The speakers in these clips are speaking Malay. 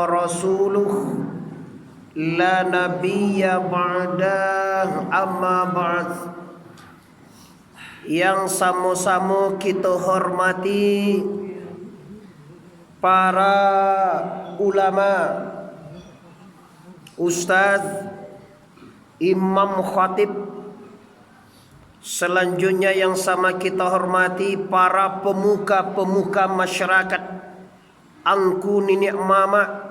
wa rasuluh la nabiyya ba'dah amma ba'd. Yang sama-sama kita hormati para ulama, ustaz, imam, khatib. Selanjutnya yang sama kita hormati para pemuka-pemuka masyarakat. Angku nenek mama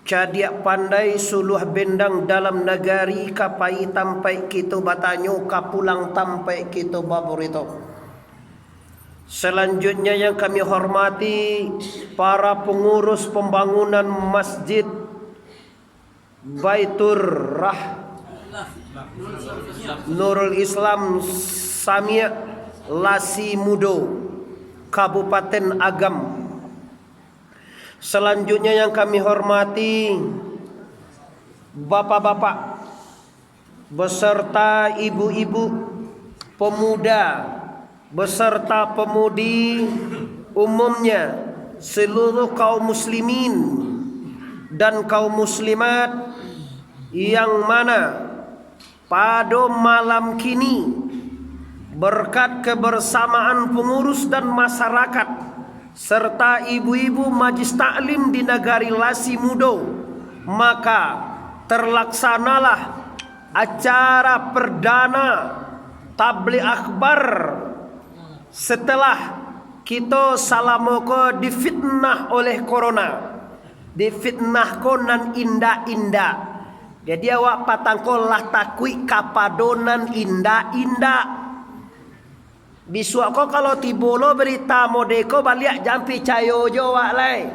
cadiak pandai suluh bendang dalam negari kapai tampai kita batanyo kapulang tampai kita babur itu. Selanjutnya yang kami hormati para pengurus pembangunan Masjid Baitur Nurul Islam Samia Lasi Mudo, Kabupaten Agam. Selanjutnya yang kami hormati bapak-bapak beserta ibu-ibu, pemuda beserta pemudi umumnya, seluruh kaum muslimin dan kaum muslimat yang mana pada malam kini berkat kebersamaan pengurus dan masyarakat serta ibu-ibu majlis taklim di negari Lasi Mudo, maka terlaksanalah acara perdana tabligh akbar setelah kita salamoko difitnah oleh corona, difitnah konan indah-indah. Jadi awak patangko lah takui kapadonan indah-indah. Bisu aku kalau tibolo berita modeko balik jampi cayo jo wak lai.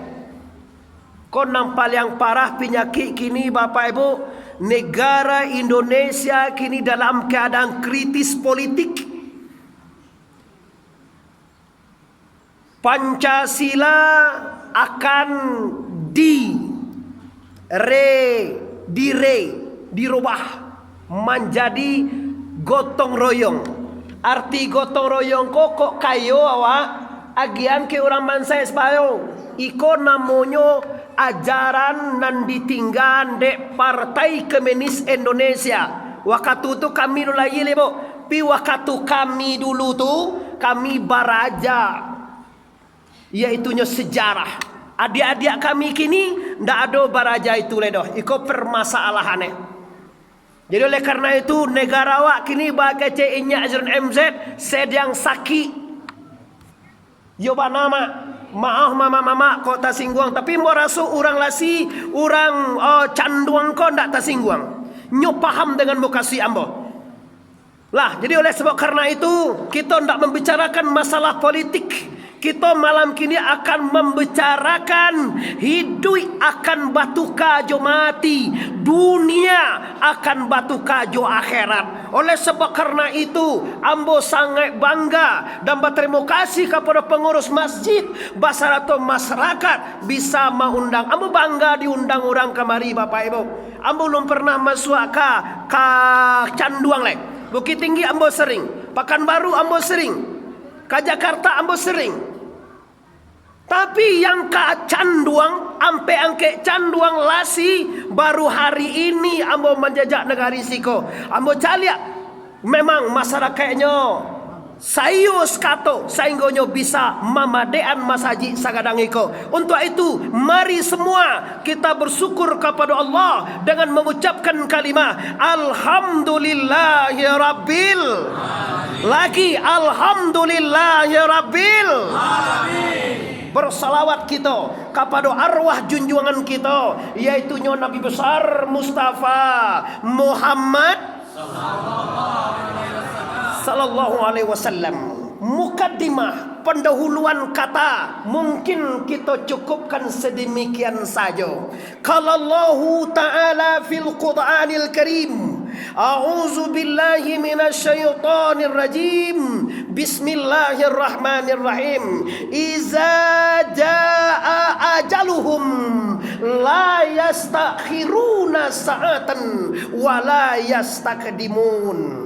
Kau nampak yang parah penyakit kini Bapak Ibu, negara Indonesia kini dalam keadaan kritis politik. Pancasila akan dirubah menjadi gotong royong. Arti gotong royong kok kayo awak agian ke orang mansa espayo. Iko namonyo ajaran nan ditinggal de Partai Komunis Indonesia. Waktu tu kami dulu lagi lebo. Pi waktu kami dulu tu kami baraja, yaitunya sejarah. Adik-adik kami kini ndak ada baraja itu ledoh. Iko permasalahannya. Jadi oleh karena itu negara awak kini bagai ceinya Azrun MZ sedang sakit. Yo nama maaf mama kok tersinggung, tapi mau rasu orang Lasi, orang canduang kok ndak tersinggung. Nyo paham dengan mukasi ambo. Lah, jadi oleh sebab karena itu kita ndak membicarakan masalah politik. Kita malam kini akan membicarakan hidup akan batu kajo mati, dunia akan batu kajo akhirat. Oleh sebab karena itu ambo sangat bangga dan berterima kasih kepada pengurus masjid basar atau masyarakat bisa mengundang. Ambo bangga diundang orang kemari Bapak Ibu. Ambo belum pernah masuk ke Canduang leh. Bukit Tinggi ambo sering, Pekanbaru ambo sering, ke Jakarta ambo sering. Tapi yang ke Canduang, ampe angke Canduang Lasi, baru hari ini ambo menjajak negari siko. Ambo caliak, memang masyarakatnya sayus kato, sehingga bisa mamadean masaji sagadang iko. Untuk itu, mari semua kita bersyukur kepada Allah dengan mengucapkan kalimah Alhamdulillahi Rabbil. Lagi Alhamdulillahi Rabbil. Bersalawat kita kepada arwah junjungan kita, yaitu Nabi besar Mustafa Muhammad sallallahu alaihi wasallam. Mukaddimah, pendahuluan kata mungkin kita cukupkan sedemikian saja. Qala Allah Ta'ala fil Qur'anil Karim, a'udzu billahi minasy syaithanir rajim. Bismillahirrahmanirrahim. Iza jaa ajaluhum la yastakhiruna sa'atan wa la yastakdimun.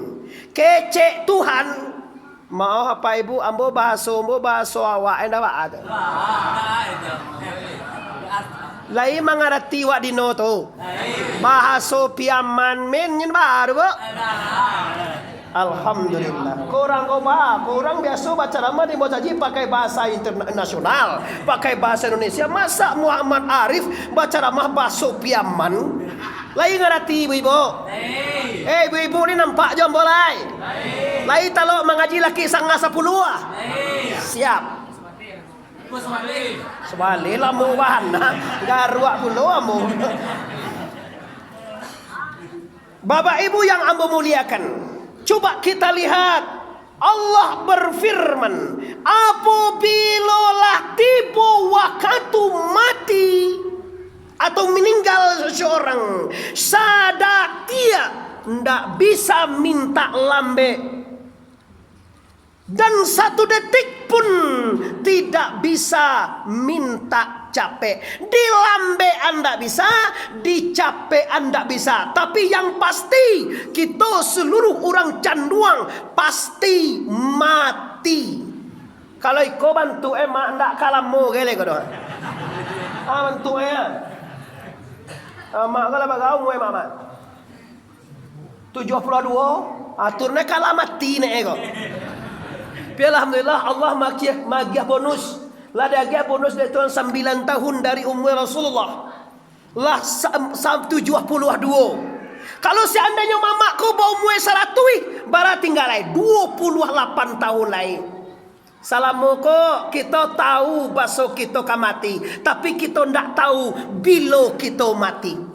Kecek Tuhan. Maaf apa ibu, ambo bahasa awak endak ada. Lai mangarati wa dino tu. Bahaso piaman men nyen baru bo. Alhamdulillah. Korang biasa baca ceramah di Mojaji pakai bahasa internasional, pakai bahasa Indonesia. Masa Muhammad Arif baca ceramah bahasa piaman? Lai ngarati ibu-ibu. Ibu-ibu ni nampak jom boleh. Lai talok mengaji laki sanga 10 ah. Siap. Sebalik lah mu wahana. Garuak puluh amu. Bapak Ibu yang ambo muliakan, coba kita lihat Allah berfirman, apabila tiba waktu mati atau meninggal seseorang, sadar dia tidak bisa minta lambe. Dan 1 detik pun tidak bisa minta capek. Di lambe anda bisa, di capek anda bisa. Tapi yang pasti, kita seluruh orang canduang pasti mati. Kalau iko bantu emak ndak kalamu gele ko doh. Bantu mak kalau bagau mu emak. 72 aturnya kalah mati nek ko. Alhamdulillah Allah magiah bonus. Lah dia bonus dari tahun 9 tahun dari umur Rasulullah. Lah 72. Kalau seandainya mamaku bau umur 100, bara tinggal lagi 28 tahun lagi. Salamuko kita tahu baso kita akan mati, tapi kita ndak tahu bila kita mati.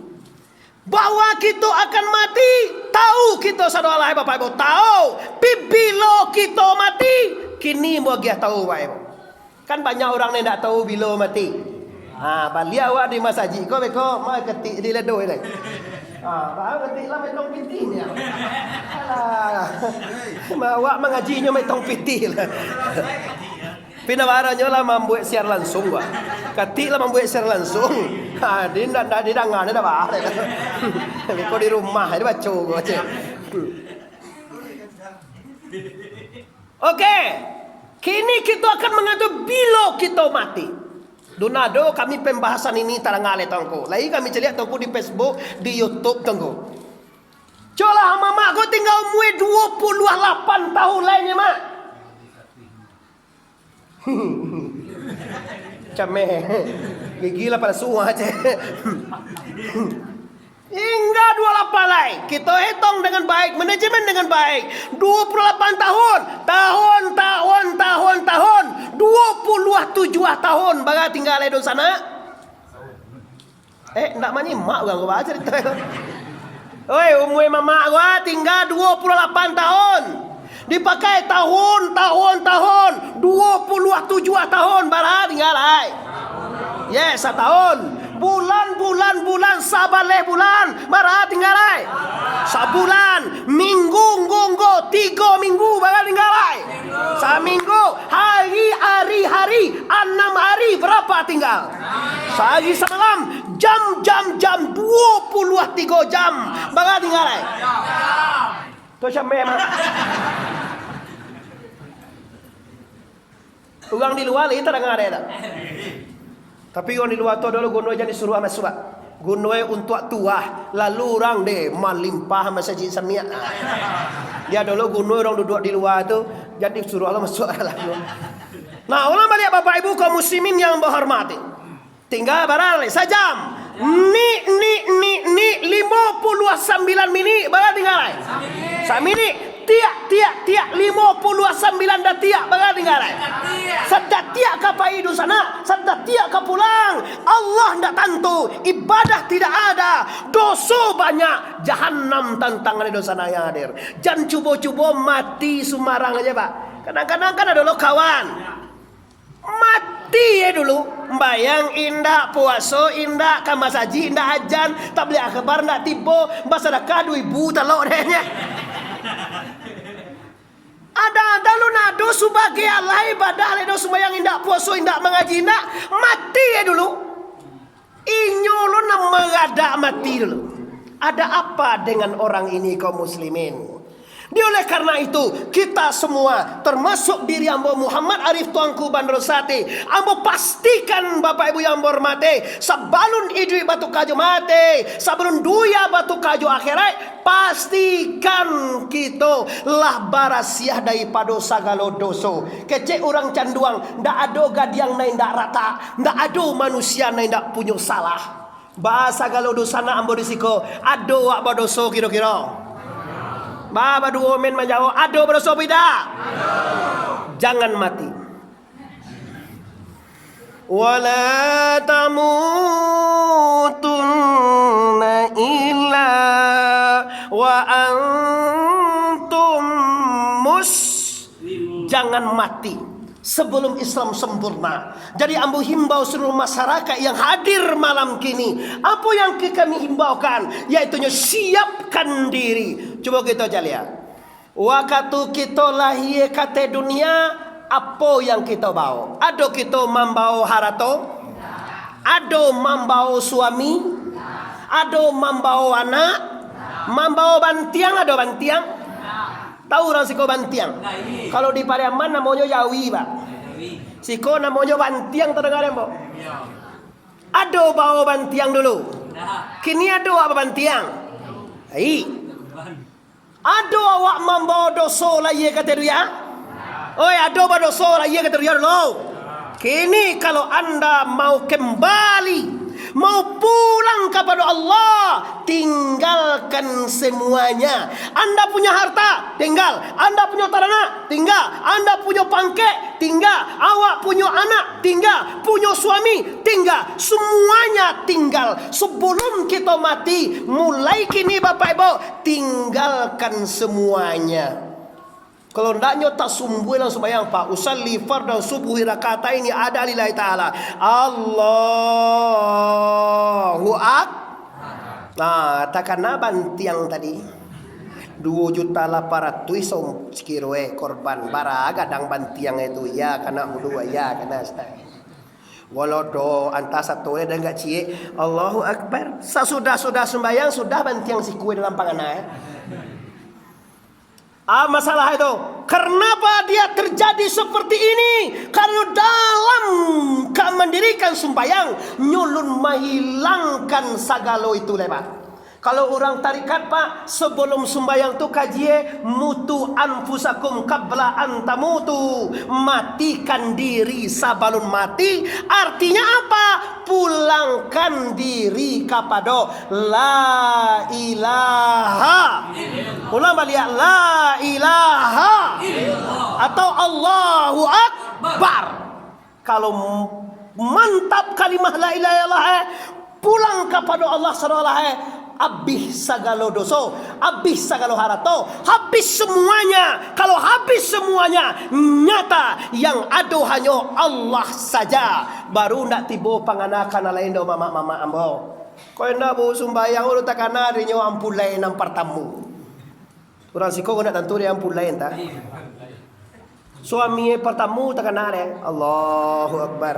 Bahwa kita akan mati, tahu kita saudara Bapak Ibu, tahu. Bila kita mati, kini bahagia tahu Bapak Ibu. Kan banyak orang yang tak tahu bila mati. Balik awak di masjid, kau mai ketik di ledo ini. Baru ketik lah metong piti ni. Alah. Awak mengajinya metong piti lah. Pinawarannya lah membuat siar langsung wah. Ketik lah membuat siar langsung. Dia tidak didangan, dia dah bahaya. Kau di rumah, dia baca kau je. Okey, kini kita akan mengatur bila kita mati. Donado kami pembahasan ini tarangale tongko. Lagi kami celiak tongko di Facebook, di YouTube tongko. Colah mama kau tinggal umur 28 tahun lainnya mak. Cameh. Gila pada semua aja. Hingga 28 lagi. Kita hitung dengan baik, manajemen dengan baik. 28 tahun, tahun. 27 tahun baga tinggal di sana. Ndak menyimak gua baca cerita. Oi, umur mama gua tinggal 28 tahun. Dipakai tahun. 27 tahun baga tinggal lagi. Yes, 1 tahun. Bulan, sabaleh bulan, marah tinggal ay. Sabulan, minggu, 3 minggu, bakal tinggal ay. Saminggu, hari, 6 hari, berapa tinggal? Sehari semalam, jam, 23 jam, bakal tinggal ay. Tu sampai mak. Uang di luar itu tak ada tak? Tapi orang di luar tu dulu gunoi jadi suruh amat surat. Gunoi untuk tua, lalu orang deh malimpah masjid samia. Dia dulu gunoi orang duduk di luar tu, jadi suruh Allah masuk lalu. Nah, orang balik Bapak Ibu kaum muslimin yang berhormati. Tinggal barang sejam. Ni 59 minit baru tinggal. Samini tiak 59 dah tiak baru tinggal. Sedang tiak ke paidu sana, sedang tiak ke pulang. Allah tidak tentu, ibadah tidak ada, dosa banyak, jahanam tantangan dosa yang hadir. Jangan cuba-cuba mati sumarang aja Pak. Kadang-kadang kan ada lo kawan mati ya dulu, bayang indah puasa, indah kamar saji, indah ajan, tak beli akhbar, indah tiba, bersedekah 2,000 telok dehnya. Ada lu nado sebagai Allah ibadah ledo sembayang indah puasa, indah mengaji, indah mati ya dulu. Inyo lu nama ada mati dulu. Ada apa dengan orang ini kaum muslimin? Oleh karena itu kita semua termasuk diri ambo Muhammad Arif Tuanku Bandrosati, ambo pastikan Bapak Ibu yang hormati, sebelum idui batu kaju mati, sebelum duya batu kaju akhirat, pastikan kita lah barasiah daripada segala dosa. Kecek orang canduang, ndak ada gadiang naik ndak rata, ndak ada manusia naik ndak punya salah. Bahasa kalau dosa na ambo risiko, ada wak berdosa kira-kira. Baba dua men menjawab, ada berdosa tidak? Jangan mati. Wala tamutunna illa wa antum jangan mati sebelum Islam sempurna. Jadi ambo himbau seluruh masyarakat yang hadir malam kini, apa yang kami himbaukan, yaitu siapkan diri. Coba kita lihat. Waktu kita lahir kata dunia, apa yang kita bawa? Ada kita membawa harato, ada membawa suami, ada membawa anak, membawa bantiang, ada bantiang. Tahu orang siko bantiang? Kalau di Pariaman namanya Jawi, Pak. Siko namanya bantiang, terdengar ya, Mbok? Ada bawa bantiang dulu. Kini ada apa bantiang? Hai. Ada awak membawa dosa lah ye kata dia? Oh, ada bawa dosa lah ye kata dia dulu. Kini kalau Anda mau kembali, mau pulang kepada Allah, tinggalkan semuanya. Anda punya harta, tinggal. Anda punya tanah, tinggal. Anda punya pangkat, tinggal. Awak punya anak, tinggal. Punya suami, tinggal. Semuanya tinggal. Sebelum kita mati, mulai kini Bapak Ibu, tinggalkan semuanya. Kalau ndaknya tak sumbuh langsung bayang Pak, usalli fardhu subuhi rakaatain ada lillahi taala. Allahu akbar. Nah, takana bantiang tadi 2.800.000 sekiro korban bara gadang bantiang itu ya kana dua ya kana stay. Walau do antas satu dan enggak cie Allahu akbar. Sudah sembahyang sudah bantiang si kue dalam panganan. Masalah itu, kenapa dia terjadi seperti ini? Karena dalam mendirikan sembahyang nyulun menghilangkan sagalo itu lebat. Kalau orang tarikat Pak, sebelum sembahyang tu kaji mutu anfusakum qabla an tamutu, matikan diri sebelum mati. Artinya apa? Pulangkan diri kepada la ilaha. Ulang balik la ilaha atau Allahu akbar. Kalau mantap kalimah la ilaha illallah, pulang kepada Allah SWT. Habis segala dosa, habis segala harato, habis semuanya. Kalau habis semuanya, nyata yang ada hanya Allah saja. Baru nak tiba panganakan lain do mama ambo. Kau nak bu sumbayang ulu takana dinyo ampulai nang pertamu. Orang siko nak tentu dia ampulai entah. Suami pertamu takana le. Allahu akbar.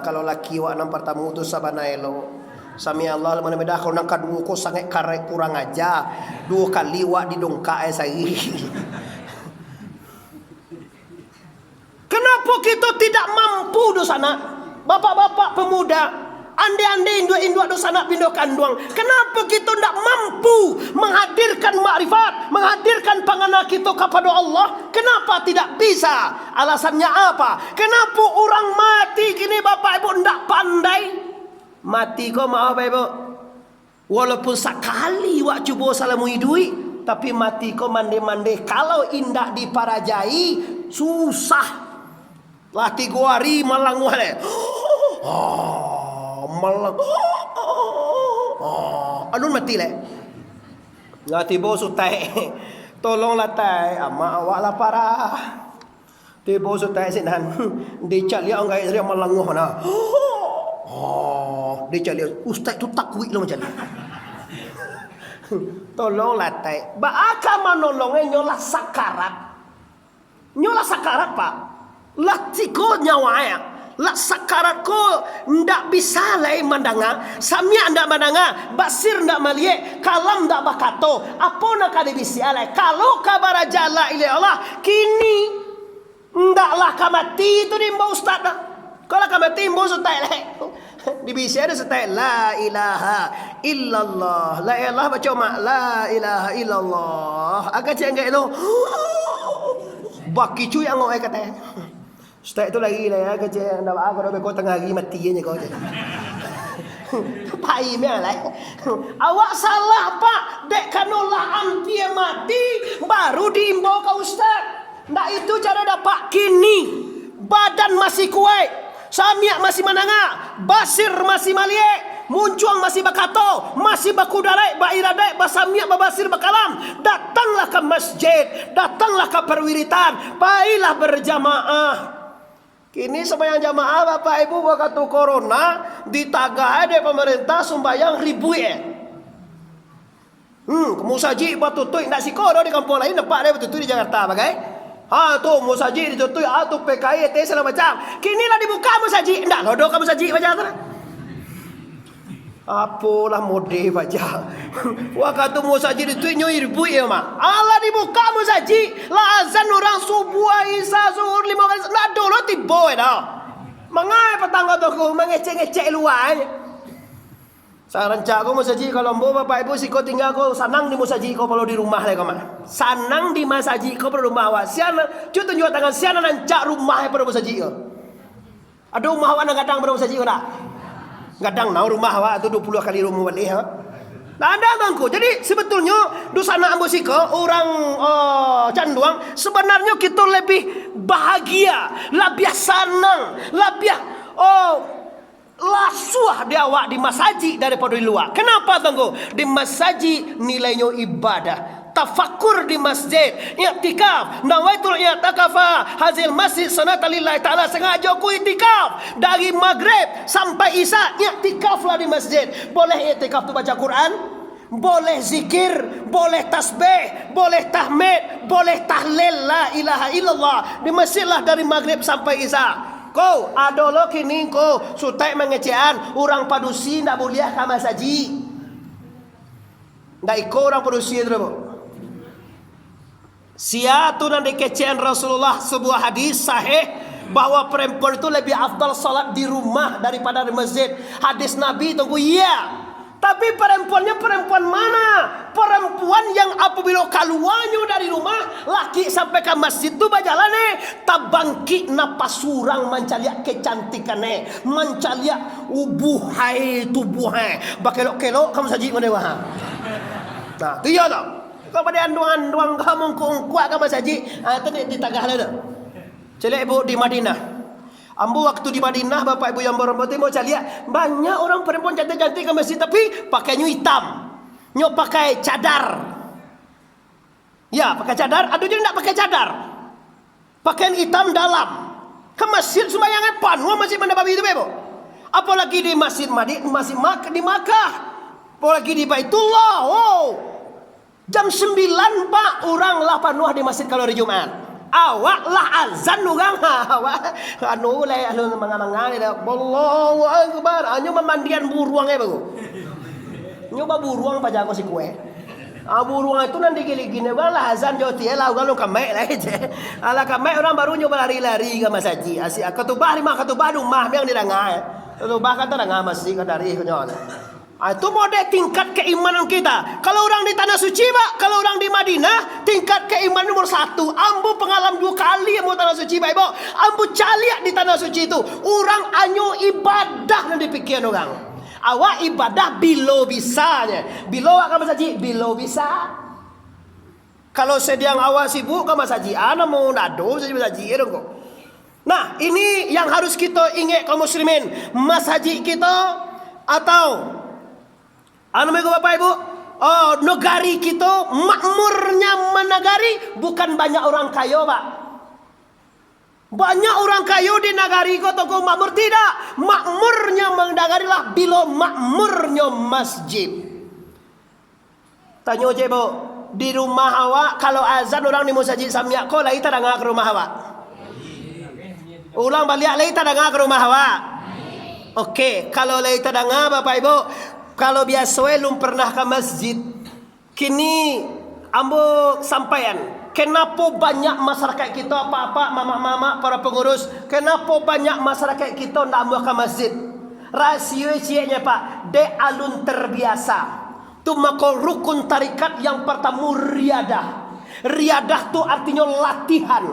Kalau laki wa nang pertamu tu sabanaelo. Sami Allah mana beda kau nak kedua kau sangat karek kurang aja 2 kali wak di dongka saya. Kenapa kita tidak mampu di sana? Bapak-bapak pemuda, ande-ande induk-induk di sana pindah kanduang. Kenapa kita tidak mampu menghadirkan makrifat, menghadirkan panganan kita kepada Allah? Kenapa tidak bisa? Alasannya apa? Kenapa orang mati kini Bapak Ibu tidak pandai? Mati kau maaf Ibu, walaupun sekali wak cuba salamu hidui, tapi mati kau mande-mande. Kalau indak diparajai susah. Lah 3 hari malang wale. Malang. Anun mati le. Ngati bo sutai. Tolonglah tai, ama awak lah parah. Tibo sutai sinan. Dicak lihat orang gaya malang mana. Dia cakap ustaz tu takwik lah macam ni. Tolonglah tai. Baaka menolongnya nyolah sakarat. Nyolah sakarat Pak. Lah tiko nyawa ya. Lak sakarat ko ndak bisa lai mandanga, samia ndak mandanga, basir ndak maliek, kalam ndak bakato. Apa nak kali bisa lai? Kalau kabar jala ila Allah kini ndaklah kamati itu di mbau ustaz dah. Kalau kamati mbau ustaz lai. Di bisa ada ustaz la ilaha illallah. La ilaha baca mak la ilaha illallah. Agak cengak itu. Baki cuy yang ngoi kata. Ustaz itu lagi lah ya, kerja nak aku dah berkau tengah hari mati je kau je. Pai memang lah. Awak salah pak, dek kanolah ampia mati baru diimbau ke ustaz. Ndak itu cara dapat kini. Badan masih kuat, samiak masih mananga, basir masih maliek, muncuang masih bakato, masih bakudarai, bairadai, basamiak, babasir, bakalam. Datanglah ke masjid, datanglah ke perwiritan, pailah berjamaah. Kini sembahyang jamaah bapak ibu waktu corona ditagai dari pemerintah sembahyang ribu musaji batutui nak sikoro di kampung lain nampak dia batutui di Jakarta bagai. Tu musaji ditutui tu PKI segala macam. Kini lah dibuka musaji, ndak lodo kamu musaji macam tu. Apalah mode baca. Waktu musaji ditutui ribu mak. Allah dibuka musaji, la azan orang subuh isa zuhur 5 kali. Ndak dulu tibo dah. Mangai petangga tu aku mengecek-ngecek luar. Saya rencak aku musaji kalau mbo bapak ibu si kau tinggal kau sanang di musaji kau perlu di rumah lah kau mah. Sanang di musaji kau perlu rumah awak. Siana cuy tunjuk tangan siana rencak rumah perlu musaji kau. Ada rumah awak nak gadang perlu musaji kau tak? Gadang nau rumah awak tu 20 kali rumah balik ha. Nah, ada bangku. Jadi sebetulnya di sana ambo siko orang canduang sebenarnya kita lebih bahagia, lebih senang, lebih lasuah di awak di masaji daripada di luar. Kenapa tanggo? Di masaji nilainya ibadah. Tafakur di masjid, i'tikaf, nawaitul i'tikafa hazil masjid sanata lillahi ta'ala. Sengaja aku i'tikaf dari maghrib sampai isya, i'tikaflah di masjid. Boleh i'tikaf tu baca Quran, boleh zikir, boleh tasbih, boleh tahmid, boleh tahlil la ilaha illallah di masjid lah dari maghrib sampai isya. Kau ada lo kini kau sutai mengecehan orang padusi ndak boleh ke masaji. Ndak ikut orang padusi itu bu. Sia tu nanti kecehan Rasulullah sebuah hadis sahih bahwa perempuan itu lebih afdal salat di rumah daripada di masjid. Hadis Nabi tunggu iya. Tapi perempuannya perempuan mana? Perempuan yang apabila keluarnya dari rumah laki sampai ke masjid tu berjalan tabangki napas surang mencaliak kecantikannya, mencaliak ubuhai tubuhai. Bakelok-kelok kamu saji mana wah. Nah, tu ya tak? Kau pada anduang kamu kuat kamu saji. Tu di Tagah lah tu. Celek ibu di Madinah. Ambo waktu di Madinah bapak ibu yang berhormati mau lihat banyak orang perempuan cantik-cantik ke masjid tapi pakainya hitam, nyo pakai cadar, ya pakai cadar, ada juga tidak pakai cadar, pakaian hitam dalam ke masjid sembahyang penuh masjid mana babi itu bebo, apalagi di masjid di Makkah, apalagi di Baitullah, jam 9 pak orang lah penuh di masjid kalau hari Jumat. Awak lah azan orang awak anu le anu manga-manga ni dah Allahu akbar anyo memandian buruang bagus nyoba buruang pa jago si kue buruang itu nanti gini-gini lah azan jo tie lah kalau kamai lah je ala kamai orang baru nyoba lari-lari ke masaji asik ketubah 5 ketubah rumah yang dirangai ketubah kata rangai masjid kadari konyon. Itu model tingkat keimanan kita. Kalau orang di tanah suci pak, kalau orang di Madinah tingkat keimanan nomor 1. Ambo pengalaman 2 kali mau tanah suci pak ibu. Ambo caliak di tanah suci itu. Orang anyo ibadah yang dipikirin orang. Awak ibadah bilo bisanya. Bilo awak kamu saji, bilo bisa. Kalau sedang awak sibuk kamu saji, ana mau nado saji kok. Nah ini yang harus kita ingat kaum muslimin. Mas haji kita atau anu mego bapak ibu, negari kita makmurnya menegari bukan banyak orang kaya pak. Banyak orang kaya di negari kita kok makmur tidak. Makmurnya menegari lah bila makmurnya masjid. Tanya je bu, di rumah awak kalau azan orang di masjid samyak ko lah kita ke rumah awak. Ulang balik lagi tak dengar ke rumah awak. Okey, kalau lagi tak dengar Bapak Ibu, kalau biasa belum pernah ke masjid, kini ambo sampaian. Kenapa banyak masyarakat kita, apa-apa, mama-mama, para pengurus, kenapa banyak masyarakat kita nak ambo ke masjid? Rahsia-rahsianya Pak, de alun terbiasa. Tu maka rukun tarikat yang pertama riadah. Riadah tu artinya latihan.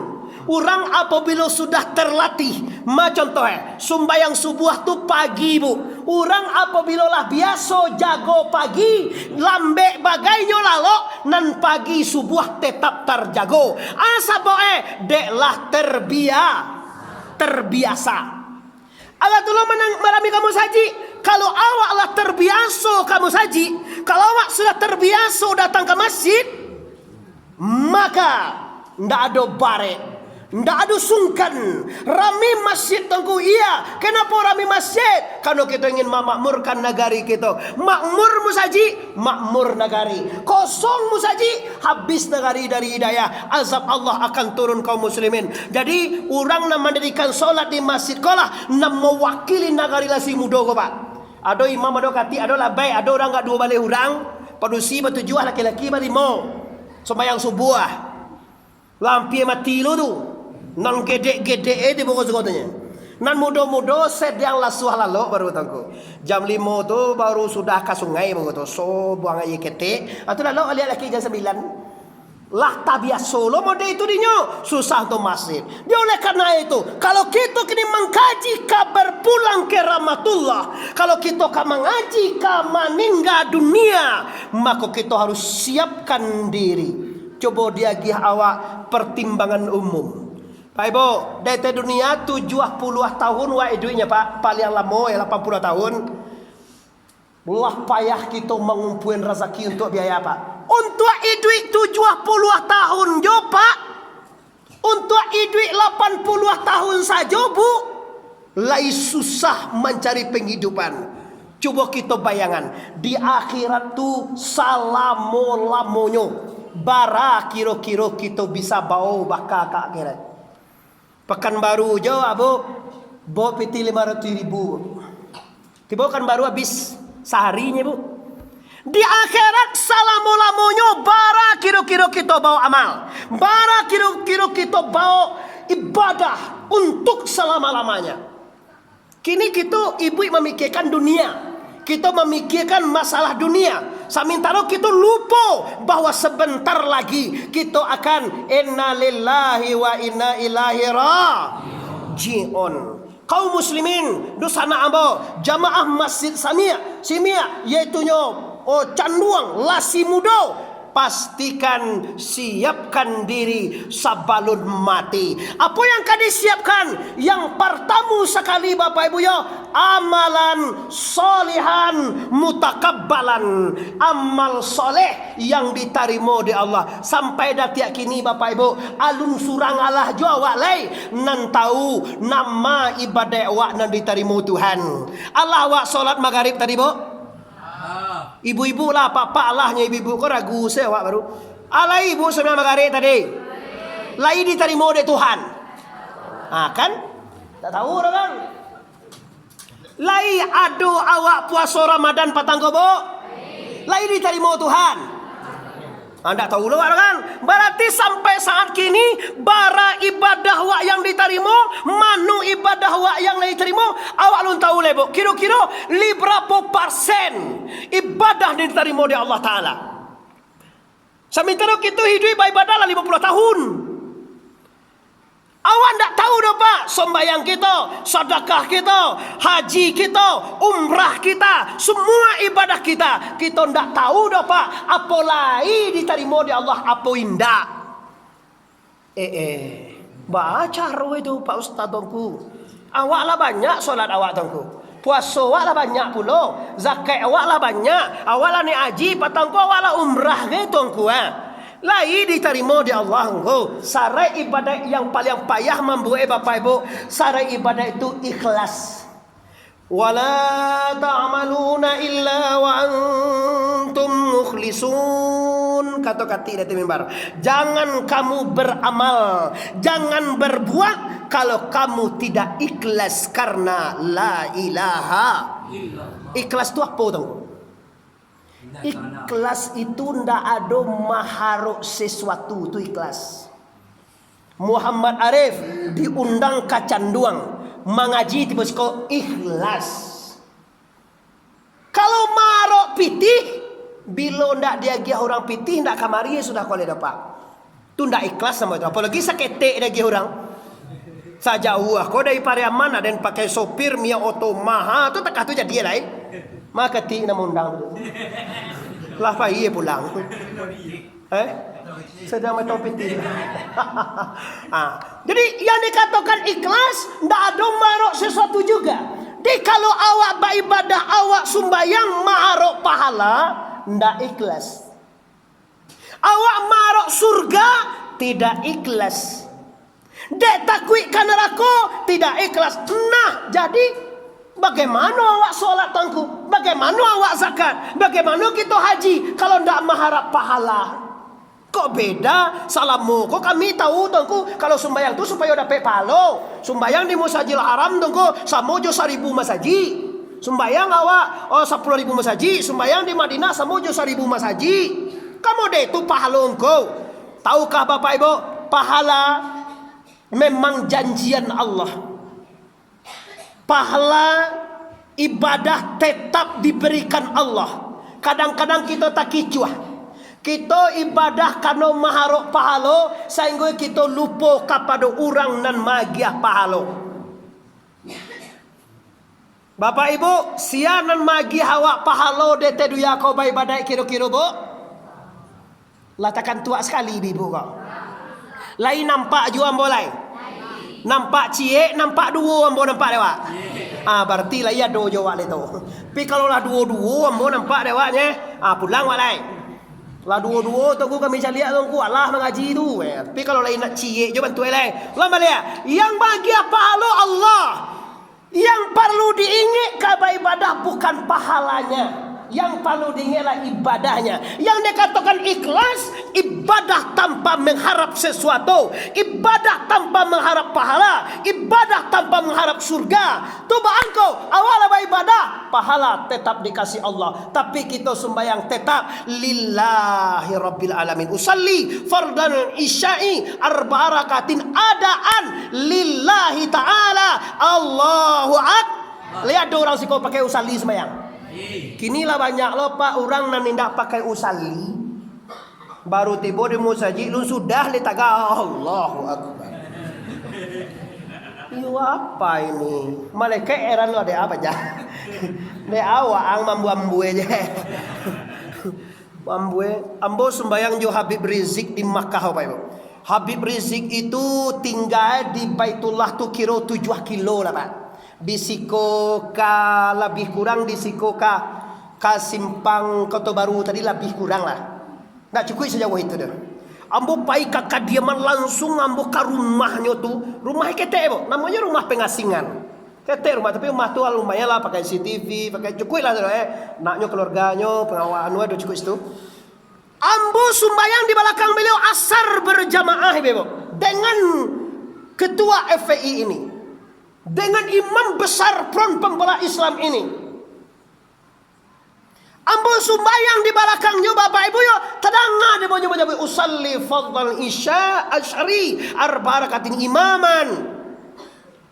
Orang apabila sudah terlatih, macam contohnya sembahyang subuh tu pagi bu. Orang apabila lah biasa jago pagi, lambe bagainya lalu nan pagi subuh tetap terjago. Asa boe deklah terbiasa. Allah tu marami kamu saji. Kalau awak lah terbiasa kamu saji, kalau awak sudah terbiasa datang ke masjid, maka ndak ada barek, ndak ada sungkan. Rami masjid tengku iya. Kenapa rami masjid? Karena kita ingin memakmurkan negari kita. Makmur musaji, makmur negari. Kosong musaji, habis negari dari hidayah. Azab Allah akan turun kaum muslimin. Jadi orang nak mendirikan solat di masjid kolah, nak mewakili negari lasi muda ko Pak. Ada imam, ada kati, ada labai, ada orang enggak dua balik orang. Padusi bertujuh laki-laki berlima. Sembahyang subuh. Lampi mati lu tu. Nan gede-gede di bawah segotanya. Nan muda-muda sedang lasuh lalu baru tangku. Jam 5 tu baru sudah ke sungai begitu. So buang air ketik. Atau lalu lihat lagi jam 9. Lah tabiasa lo mode itu dinyo susah untuk masjid. Dia oleh karena itu, kalau kita kini mengkaji kabar pulang ke rahmatullah, kalau kita mengaji ke meninggal dunia, maka kita harus siapkan diri. Coba dia gih awak pertimbangan umum. Pak Ibu, dari dunia 70 tahun wa idunya Pak, paling lama ya 80 tahun. Belah payah kita mengumpulkan rezeki untuk biaya Pak. Untuk iduit 70 tahun jo Pak. Untuk iduit 80 tahun saja Bu. Lai susah mencari penghidupan. Coba kita bayangan. Di akhirat tu salamo-lamonyo. Bara kira-kira kita bisa bawa bakal ke akhirat. Pekanbaru jo Abu. Bawa piti 500.000. Tiba kan baru habis seharinya Bu. Di akhirat salamu-lamunya bara kira-kira kita bawa amal. Bara kira-kira kita bawa ibadah untuk selama-lamanya. Kini kita ibu memikirkan dunia. Kita memikirkan masalah dunia. Sementara kita lupa bahwa sebentar lagi kita akan inna lillahi wa inna ilaihi raji'un. Kaum muslimin dosana abo jamaah masjid Simia yaitu canduang lasi muda, pastikan siapkan diri sabalun mati. Apa yang kau disiapkan? Yang pertama sekali Bapak Ibu ya, amalan solihan mutakabbalan, amal soleh yang diterima di Allah. Sampai detik kini Bapak Ibu, alun surang Allah jua awak lai nan tahu nama ibadah awak nan diterima Tuhan. Allah awak solat maghrib tadi Bu. Ibu-ibu lah, papa Allahnya ibu-ibu. Kau ragu saya awak baru. Allah ibu semua maghrib tadi. Lai diterima oleh Tuhan. Kan? Tak tahu orang kan? Lai adu awak puasa Ramadan patang kobo. Lai diterima Tuhan. Anda tahu lah kan? Berarti sampai saat kini bara ibadah wak yang diterima, manu ibadah wak yang diterima, awak belum tahu lebo. Kira-kira berapa persen ibadah diterima di Allah Taala. Sementara kita hidup ibadah lah 50 tahun. Awak tak tahu dah Pak, sembahyang kita, sedekah kita, haji kita, umrah kita, semua ibadah kita tak tahu dah Pak, apa lain diterima di Allah, apa indah. Baca roh itu Pak Ustaz tongku. Awak lah banyak solat awak tongku. Puasa awak lah banyak pula, zakat awak lah banyak, awak lah ni haji, patangku awak lah umrah ke tongku Lai diterima di Allah. Sarai ibadah yang paling payah membuat Bapak Ibu, sarai ibadah itu ikhlas. Wala ta'maluna illa wa antum mukhlisun kata kati dari mimbar. Jangan kamu beramal, jangan berbuat kalau kamu tidak ikhlas karena la ilaha. Ikhlas itu apa tahu? Ikhlas itu ndak ada maharuk sesuatu, itu ikhlas. Muhammad Arif diundang kecanduang mengaji tiba sekolah ikhlas. Kalau marok pitih, bila ndak dia orang pitih ndak kamari sudah kole dapat. Tu ndak ikhlas sama itu. Apalagi saketek dia orang. Sajauh aku dari Pariaman ada yang pakai sopir Mia Oto Maha tu tak tu jadi lain. Maka ti nak undang tu. Lah apa iya pulang. Sedang metopiti. Jadi yang dikatakan ikhlas ndak ada marok sesuatu juga. Jadi kalau awak beribadah, awak sumbayang marok pahala, ndak ikhlas. Awak marok surga, tidak ikhlas. Dek takwi ke neraka, tidak ikhlas. Nah, jadi bagaimana awak solat tangku? Bagaimana awak zakat? Bagaimana kita haji kalau ndak mengharap pahala? Kok beda salamu? Kok kami tahu tengku kalau sembahyang tu supaya dapat pahala. Sembahyang di Masjidil Haram tengku samojo 1000 masaji. Sembahyang awak 10.000 masaji. Sembahyang di Madinah samojo 1000 masaji. Kamu deh itu pahala engkau. Tahukah Bapak Ibu, pahala memang janjian Allah. Pahala ibadah tetap diberikan Allah. Kadang-kadang kita tak kicuah. Kita ibadah karena maharok pahala sehingga kita lupa kepada orang nan magiah pahala. Bapak Ibu, sia nan magiah awak pahala de teduya kau ibadah kira-kira bu? Latakan tua sekali di ibu kau. Lain nampak jua ambo lain. Nampak cie, nampak dua ambo nampak dewa. Berarti lah iya do jawab itu. Tapi kalau lah dua-dua ambo nampak dewanya, pulang wak lain. Lah dua-dua tu kami cari lihat tu Allah mengaji tu. Tapi kalau lain nak cie je bantu lain. Lama dia. Yang bagi pahala Allah. Yang perlu diingat ke ibadah bukan pahalanya. Yang perlu diingatlah ibadahnya. Yang dikatakan ikhlas, ibadah tanpa mengharap sesuatu, ibadah tanpa mengharap pahala, ibadah tanpa mengharap surga. Tu engkau awal ibadah, pahala tetap dikasih Allah. Tapi kita sembahyang tetap lillahi rabbil alamin. Usalli fardan isya'i arba'a rakatin adaan lillahi ta'ala. Allahu akbar. Lihat orang sih kau pakai usalli sembahyang. Kinilah banyak lo pak orang nan tidak pakai usalli. Baru tiba di musajid lu sudah litaga Allahu akbar. Iyo apa ini? Malaikat eran lo ada apa jah? De awak ang mambu-mambu aja. Mambu ambo sembayang jo Habib Rizik di Makkah apa ibu? Habib Rizik itu tinggal di Baitullah tu kira 7 kilo lah pak. Di Siko ka lebih kurang di Siko ka simpang Kota Baru tadi lebih kurang lah. Tak cukup sejauh itu dah. Ambo pai ke kediaman langsung ambo ke rumahnya tu. Rumah kete bo, namanya rumah pengasingan. Kete rumah tapi rumah tu lumayan lah pakai CCTV, pakai cukup lah tu naknya keluarganya, pengawalan ada cukup itu. Ambo sembahyang di belakang beliau asar berjamaah bebo dengan ketua FPI ini. Dengan imam besar front pembela Islam ini. Ambo sumbayang di belakangnya bapak ibu yo tadanga di bawah usalli fadhal isya asyari arba rakatin imaman.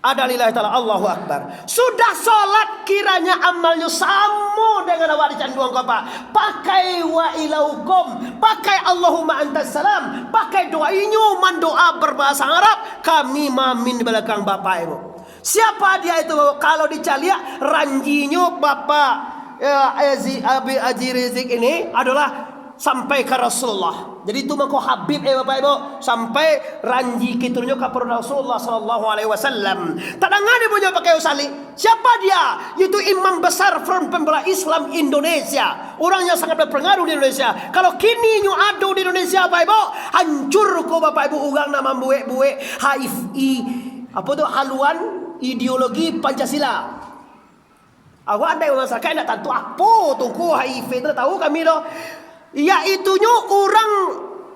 Ada lillahi ta'ala Allahu akbar. Sudah salat kiranya amalnya sama dengan awak dicanduang apa? Pakai wa ilaukum, pakai Allahumma antas salam, pakai doa inyo mandoa berbahasa Arab, kami mamin di belakang bapak ibu. Siapa dia itu? Kalau dicalia ranjinya Bapak Haji Rizik ini adalah sampai ke Rasulullah. Jadi itu mengko Habib Bapak Ibu sampai ranji kiturnya ke Rasulullah sallallahu alaihi wasallam. Tadangan dia punya pakai usali. Siapa dia? Itu imam besar front pembela Islam Indonesia. Orangnya sangat berpengaruh di Indonesia. Kalau kini nyu adu di Indonesia Bapak Ibu, hancur ko Bapak Ibu ugang nama buek-buek HIVI apa tu haluan ideologi Pancasila. Awak ada masyarakat nak tentu apa tu ko HIV tu tahu kami dah. yaitunya orang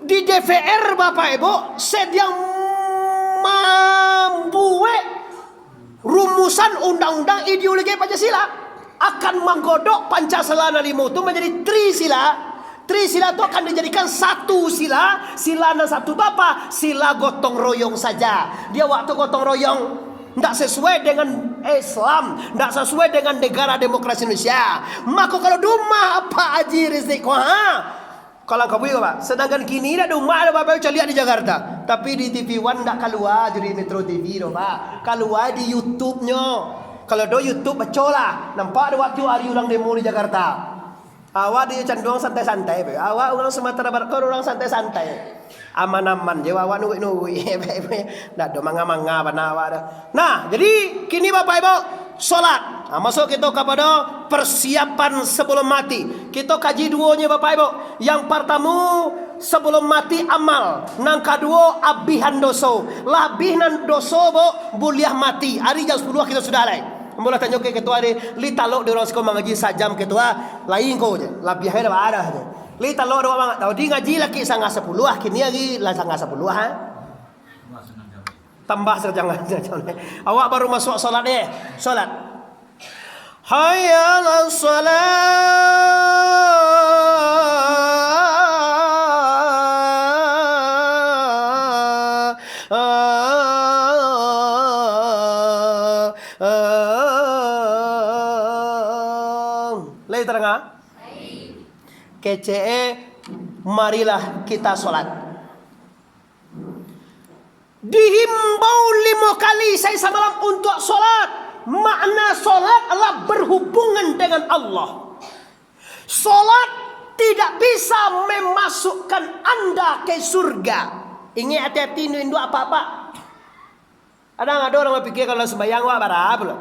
di DPR Bapak Ibu sedang membuat rumusan undang-undang ideologi Pancasila akan menggodok Pancasila itu menjadi trisila. Trisila itu akan dijadikan satu sila. Sila dan satu Bapak, sila gotong royong saja. Dia waktu gotong royong tidak sesuai dengan Islam, tidak sesuai dengan negara demokrasi Indonesia. Maka kalau rumah apa Haji Rizik, kalau kau boleh Pak. Sedangkan kini ada rumah ada Bapak lihat di Jakarta, tapi di TV One tidak keluar jadi Metro TV loh Pak. Keluar di YouTube-nya. Kalau do YouTube bacolah, nampak ada waktu hari ulang demo di Jakarta. Awak dia cenderung santai-santai, awak orang Sumatera Barat kau orang santai-santai. Aman-aman je awak nunggu-nunggu. Dak do manga-manga bana awak dah. Nah, jadi kini Bapak Ibu salat. Masuk kita kepada persiapan sebelum mati. Kita kaji duonya Bapak Ibu. Yang pertama sebelum mati amal. Nang kedua abihan dosa. Labihan dosa buliah mati. Hari jam 10 kita sudah lain. Mula tanya ke ketua ni, li talok dia orang sekolah mengaji sajam ketua, lain kau je. Lebih ada ada je. Li talok dia orang tahu di ngaji lagi sangat 10 kini lagi lah sangat 10 Tambah jangan. Awak baru masuk solat ni. Solat. Hayya 'alas kece, marilah kita solat. Dihimbau 5 kali saya semalam untuk solat. Makna solat adalah berhubungan dengan Allah. Solat tidak bisa memasukkan anda ke surga. Ingat hati-hati ini apa-apa. Ada orang berpikir kalau sembahyang awak berapa loh.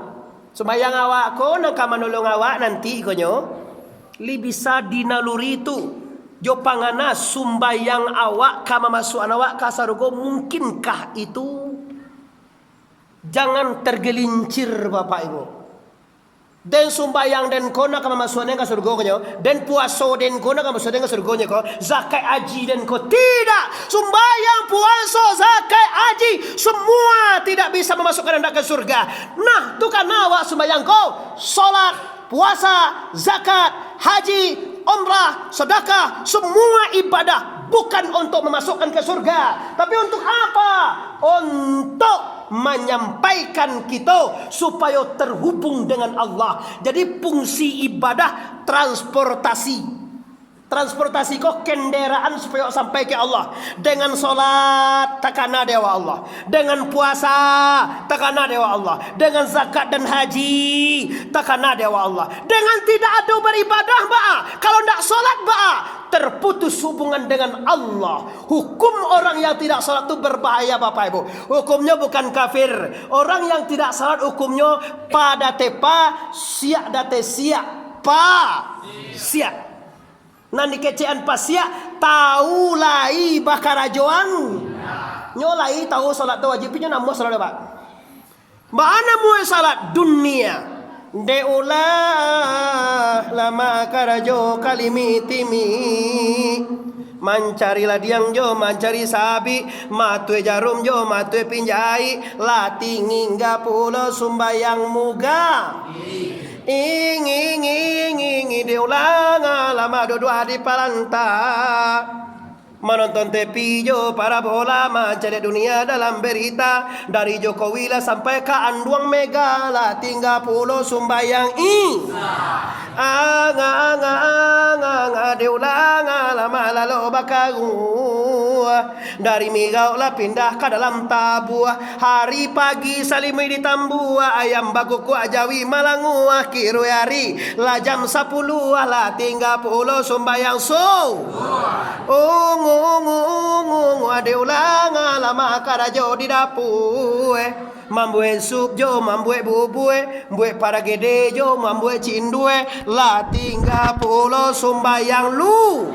Sembahyang awak ko nak menolong awak nanti konyo. Li bisa dinaluri itu jo pangana sumbayang awak kama masukan awak ka surga, mungkinkah itu? Jangan tergelincir Bapak Ibu. Den sumbayang den kona kama masukan ka surga konyo, den puaso den kona kama masukan ka surga ko, zakat haji den ko tidak. Sumbayang, puasa, zakat, haji semua tidak bisa memasukkan anda ke surga. Nah, tu kan awak sumbayang ko, salat, puasa, zakat, haji, umrah, sedekah, semua ibadah bukan untuk memasukkan ke surga, tapi untuk apa? Untuk menyampaikan kita supaya terhubung dengan Allah. Jadi fungsi ibadah transportasi. Transportasi kok kendaraan supaya sampai ke Allah. Dengan solat takana dewa Allah. Dengan puasa takana dewa Allah. Dengan zakat dan haji takana dewa Allah. Dengan tidak ada beribadah kalau tidak solat terputus hubungan dengan Allah. Hukum orang yang tidak salat itu berbahaya Bapak Ibu. Hukumnya bukan kafir. Orang yang tidak salat hukumnya pada tepa siak date siak pa siak. Nanti kecean pasia tahu lai bakarajoan. Nyolai tahu salat tu wajibnya namu salat Pak. Mana mu salat dunia. Deulah lama karajo kalimitimi. Mancarilah diang jo mancari sabi, matue jarum jo matue pinjai, lating hingga pulau sumbayang muga. Ing diulang lama dua di palanta. Menonton TV jo para bola, mencari dunia dalam berita. Dari Jokowi lah sampai ke Anduang Megala, 30 sumbayang diulang lama lalu bakagu. Dari Migau lah pindah ke dalam tabuah. Hari pagi salimi di tambua, ayam baguku ajawi malangua. Kiru hari lah jam 10 lah 30 sumbayang ungu ade ulang lama karajo di dapur. Mambuet sup jo mambuet bubue, mbuet para gede jo mambuet cindue, la 30 sumbayang lu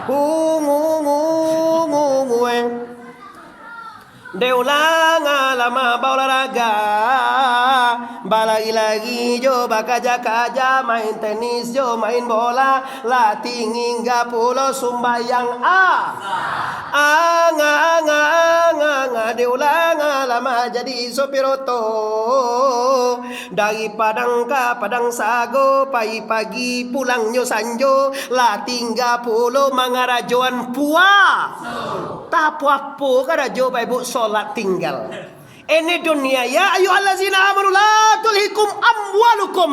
ungu de ulang lama olahraga balagi-lagi jo bakaja-kaja, main tenis jo main bola, latih hingga pulau sumbayang anga diulang lama jadi sopir oto, dari Padang ke Padang Sago, pagi-pagi pulangnya sanjo, latih 30 mangarajoan puah. Tak apa-apa karajo ibu solat tinggal. Ini dunia ya ayyuhallazina amanu la tulhikum amwalukum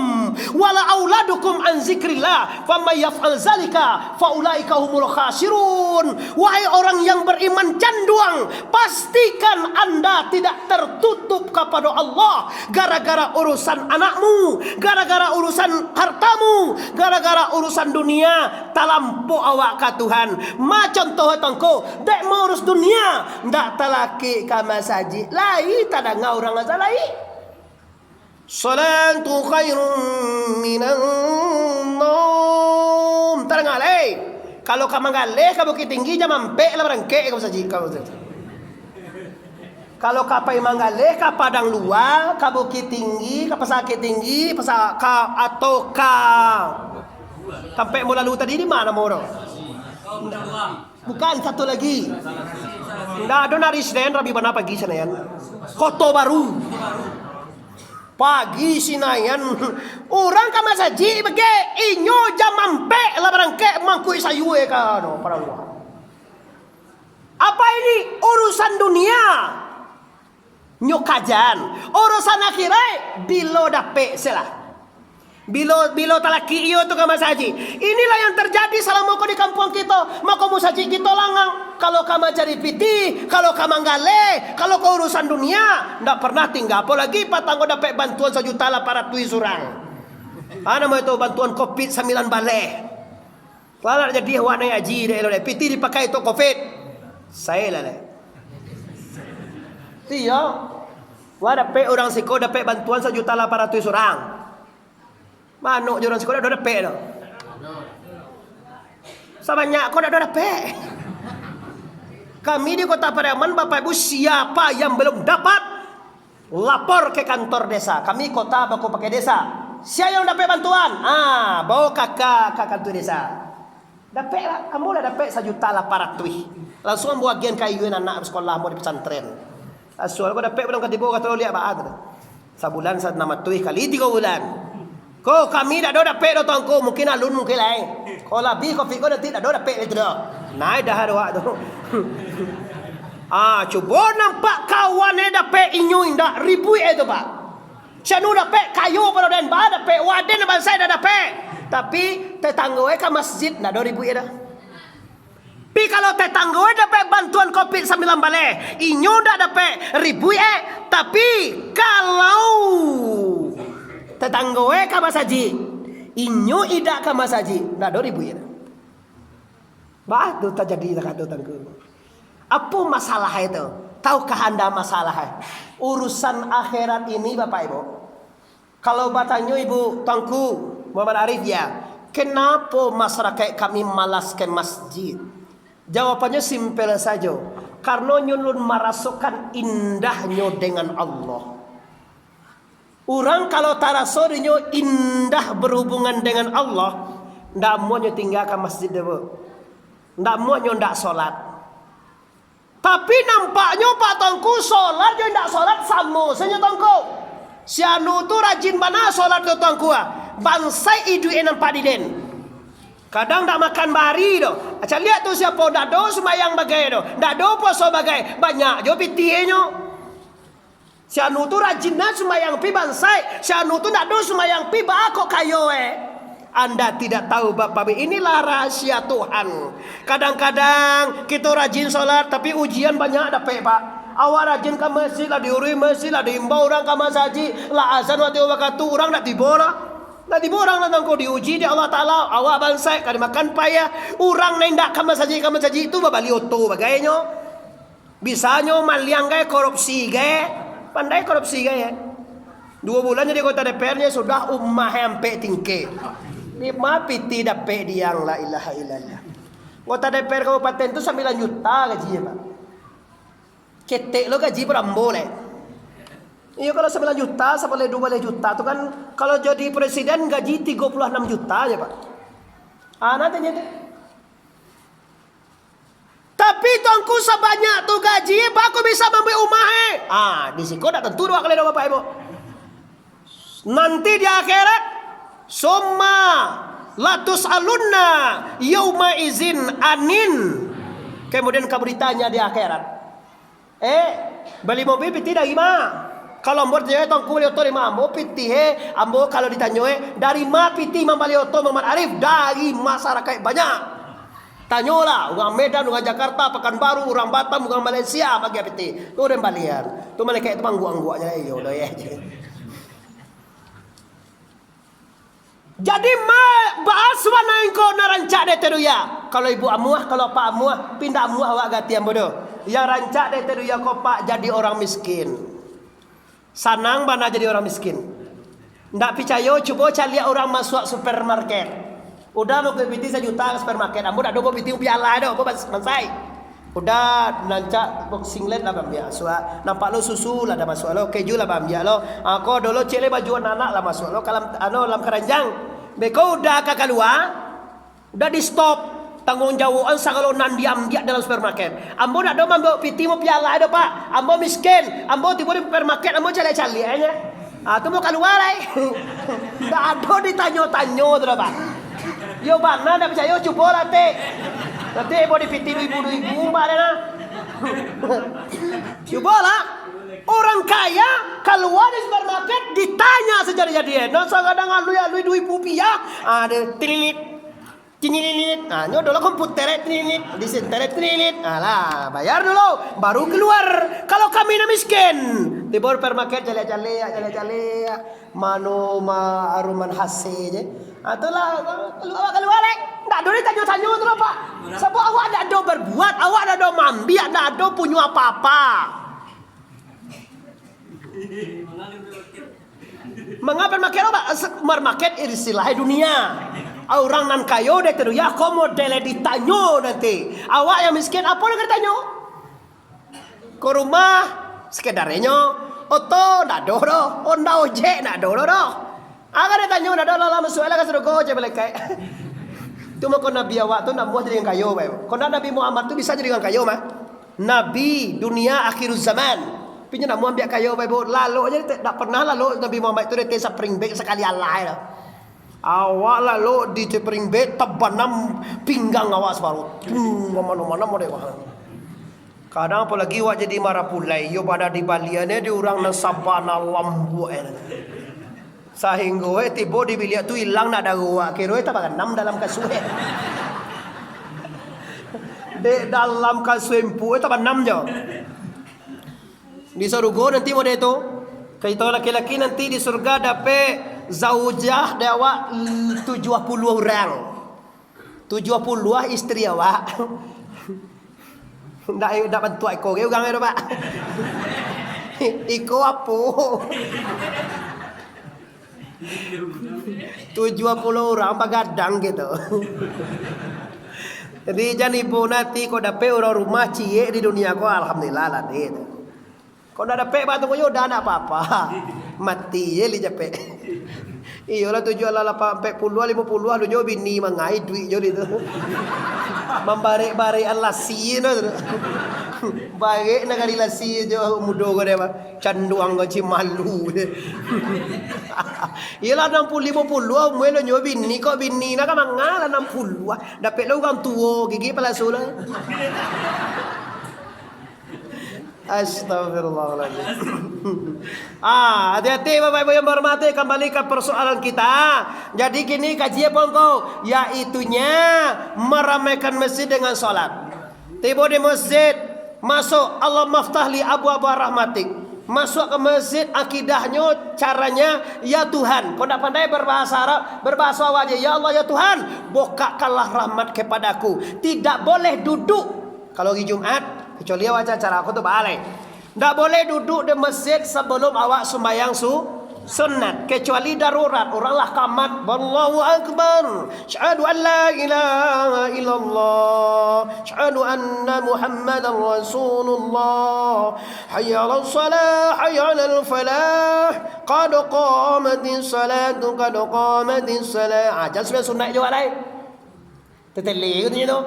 wala auladukum an zikrillah faman yaf'al zalika faulaika humul khasirun. Wahai orang yang beriman canduang, pastikan Anda tidak tertutup kepada Allah gara-gara urusan anakmu, gara-gara urusan hartamu, gara-gara urusan dunia. Talampo awak ka Tuhan. Ma contoh tangko dek mau urus dunia ndak talaki ka masaji lai tada ngaurang azalai. Salatu khairun minan nom. Tarangale. Kalau ka mangale ka bukit tinggi jam ampe la barangke ka masaji ka. Kalau ka pai mangale ka padang luar, ka bukit tinggi, ka pesakit tinggi, pesaka atau ka sampai mula lalu tadi di mana moro? Bukan satu lagi. Nggak ada nari Senin Rabi mana pagi Senayan. Koto baru. Pagi Senayan. Orang kama saji bege inyo jam ampe lah barangke mangkui sayue ka no para luar. Apa ini urusan dunia? Nyokajan. Urusan akhirat bilo dape selah. Bilo talaki iyo tu kama saji. Inilah yang terjadi selama kau di kampung kita. Maka mu saji kita langang. Kalau kamu cari piti, kalau kamu gale, kalau kau urusan dunia, ndak pernah tinggal. Apalagi patang kau dapat bantuan 1 juta lah para tui surang. Ana mau itu bantuan COVID 9 baleh. Kalau jadi warna aji deh lo deh. Piti dipakai itu COVID. Saya lah deh. Tiyo. Wah dapat orang siko dapat bantuan 1 juta lah para tui surang. Manuk orang sekolah dah dapat dah. Sebanyak kau dah dapat. Kami di Kota Pariaman, Bapak Ibu, siapa yang belum dapat lapor ke kantor desa. Kami kota baku pakai desa. Siapa yang dapat bantuan? Bawa kakak ke kantor desa. Dapat lah, kamu dah dapat 1 juta lah para tui. Langsung buat bagian kayu anak sekolah mau di pesantren. Asal kau dapat belum katibu kata lihat baat. Sebulan 1 nama tui kali 3 bulan. Kau kami dah dapat dah tuanku, mungkin alun mungkin lain. Kalau lebih kau fikir nanti dah dapat itu dah. Naik dah ada tu. Cuba nampak kawan dapat inyu indak ribu itu pak. Sianu dapat kayu pada dan bah dapat waden bangsa dah dapat. Tapi tetangga ke masjid dah 2,000 dah. Tapi kalau tetangga dapat bantuan COVID 19 balai, inyu dah dapat ribu tapi kalau tetangga ke masaji, inyo idak ke masaji, dah 2,000 ya. Bah tu terjadi dekat tu tangku. Apa masalah itu? Tahukah anda masalah? Urusan akhirat ini Bapak Ibu. Kalau bertanya Ibu Tangku Muhammad Arif ya, kenapa masyarakat kami malas ke masjid? Jawabannya simpel saja. Karena nyulun merasukan indahnya dengan Allah. Orang kalau tarasorinya indah berhubungan dengan Allah, ndak mau tinggalkan masjid dulu, ndak mau ndak solat. Tapi nampaknya Pak Tongku solat je ndak solat sama saja Tongku. Sianu tu rajin mana solat tu Tongku bansai idu enan padiden. Kadang ndak makan bari do. Aca lihat tu siapa ndak do sembayang bagai do, ndak do puasa bagai, banyak jo pitienyo. Si anu tu rajinna sembayang pi bansai, si anu tu nak do sembayang pi ba kok kayo Anda tidak tahu Bapak, inilah rahasia Tuhan. Kadang-kadang kita rajin solat tapi ujian banyak dapat Pak. Awak rajin ke masjid lah, diurui masjid lah, diimbau orang ke masaji lah, azan waktu waktu orang nak tiba lah. Nak tiba orang nak kau diuji di Allah Ta'ala. Awak bansai kada makan payah. Orang nendak ke masaji itu babali oto bagainya. Bisanya maliang gaya korupsi gaya. Pandai korupsi gaya. 2 bulan jadi kota DPR-nya sudah ummah sampai tingke. 5 piti dapat diang la ilaha illallah. Kota DPR kabupaten itu 9 juta gajinya Pak. Ketek lo gaji berapa boleh? Iya kalau 9 juta sampai 12 juta itu kan kalau jadi presiden gaji 36 juta aja Pak. Nanti jadi. Tapi tongku sebanyak tuh gaji aku bisa membeli rumah di situ dah tentu dua kali Bapak Ibu. Nanti di akhirat summa latus alunna yauma izin anin. Kemudian kamu ditanya di akhirat. Beli mobil piti dari mana? Kalau ambo dia tongku beli oto di mana? Ambo piti ambo kalau ditanya dari mana piti membeli oto Muhammad Arif? Dari masyarakat banyak. Tanyolah orang Medan, orang Jakarta, Pekanbaru, orang Batam, orang Malaysia bagi piti. Tu orang balian. Tu mereka itu mangguang-guang aja yo dah ya. Jadi bahas mana engkau narancak de teruya. Kalau ibu amuah, kalau pak amuah, pindah amuah awak ganti ambodo. Yang rancak de teruya kau pak jadi orang miskin. Sanang mana jadi orang miskin. Ndak percaya coba cari orang masuk supermarket. Udah mau ke biti 1 juta ke supermarket. Ambo dak do biti piala do, mansai. Udah nancak boxing leg lah bambia. Nampak lo susu lah dah masuk lo, keju lah bambia lo. Aku dulu cile baju anak lah masuk lo kalam dalam keranjang. Beko udah kakak keluar. Udah di stop. Tanggung jawaban sagalonan diam dalam supermarket. Ambo nak do mambo piti mo piala do Pak. Ambo miskin. Ambo tiba di supermarket ambo cale-cale aja. Tu mau keluar ai. Ndak ada ditanyo-tanyo tu Pak. Yo mana ndak percaya coba lah teh. Nanti mau di piti ibu-ibu Pak deh. Coba lah. Orang kaya keluar di supermarket ditanya sejadi-jadi. Nah kadang lu rupiah. Ada trinit. Tinilit, nyodolah komputer tinilit, disenter tinilit, lah bayar dulu, baru keluar. Kalau kami na miskin, tibor supermarket jale-jale, mano ma aruman hasilnya, itulah keluar ndak ada tanya-tanya tu Pak. Sebab awak ndak ada berbuat, awak ndak ada mambi, ndak ada punya apa-apa. Mengapa market istilah dunia. Orang nan kayo dek tu ya komo dele ditanyo nanti. Awak yang miskin apa nak ditanyo? Ke rumah sekedarnya. Oto nak do. Onda ojek nak do. Agar ditanyo nak do lama suela ka suruh je belekai. Tu mau nabi awak tu nak buat jadi kayo bae. Kau Nabi Muhammad tu bisa jadi kayo mah. Nabi dunia akhirul zaman. Pinya nak mau ambil kayo bae lalu aja tak pernah lalu Nabi Muhammad tu dia spring break sekali Allah lah. Awak lalu di spring bed tebanam pinggang awak separuh. Mana-mana mau dewa. Kadang apalagi awak jadi marah pulai. Yo pada di baliannya di orang nasabana lambu. Sehingga tiba di bilik tu hilang nak ada awak. Kira tak pakai 6 dalam kasut. Di dalam kasut empu tak pakai 6 je. Di surga nanti mau itu. Kita laki-laki nanti di surga dapat zaujah dewa 70 orang. 70 istri awak. Ndak bantu iko ge urang itu Pak. Iko apa? 70 orang pagadang gitu. Jadi jangan ibu nanti kau dapat orang rumah cie di dunia kau alhamdulillah lah deh. Kau dah dapat batu kau dah nak apa-apa. Mati je li capek. Iyalah 7 40 50 lu jo bini mangai duit jo itu. Membarek-barek alasi no. Barek nak kali lasi jo mudo ko dia canduang ko cimalu. Iyalah 60 50 melo nyo bini kok bini nak mangala 60. Dapat lu orang tua gigi pala sula. Astagfirullahaladzim. Hati-hati Bapak Ibu yang berhormati, kembali ke persoalan kita. Jadi gini kajian pongko, yaitunya meramaikan masjid dengan sholat. Tiba di masjid, masuk Allah maftahli abu-abu rahmatik. Masuk ke masjid, akidahnya caranya ya Tuhan. Kau tak pandai berbahasa Arab, berbahasa wajah ya Allah ya Tuhan, bukakanlah rahmat kepadaku. Tidak boleh duduk kalau di Jumat. Kecuali awak cara aku tu balik. Tak boleh duduk di masjid sebelum awak sembahyang Sunat. Kecuali darurat, oranglah kamat, Allahu Akbar, syahadu an la ilaha illallah, syahadu anna Muhammadan Rasulullah, hayya 'alas salah, hayya 'alal falah, qad qamatis salatu, qad qamatis salah. Jangan sudah sunat juga lain. Teteli gitu tu.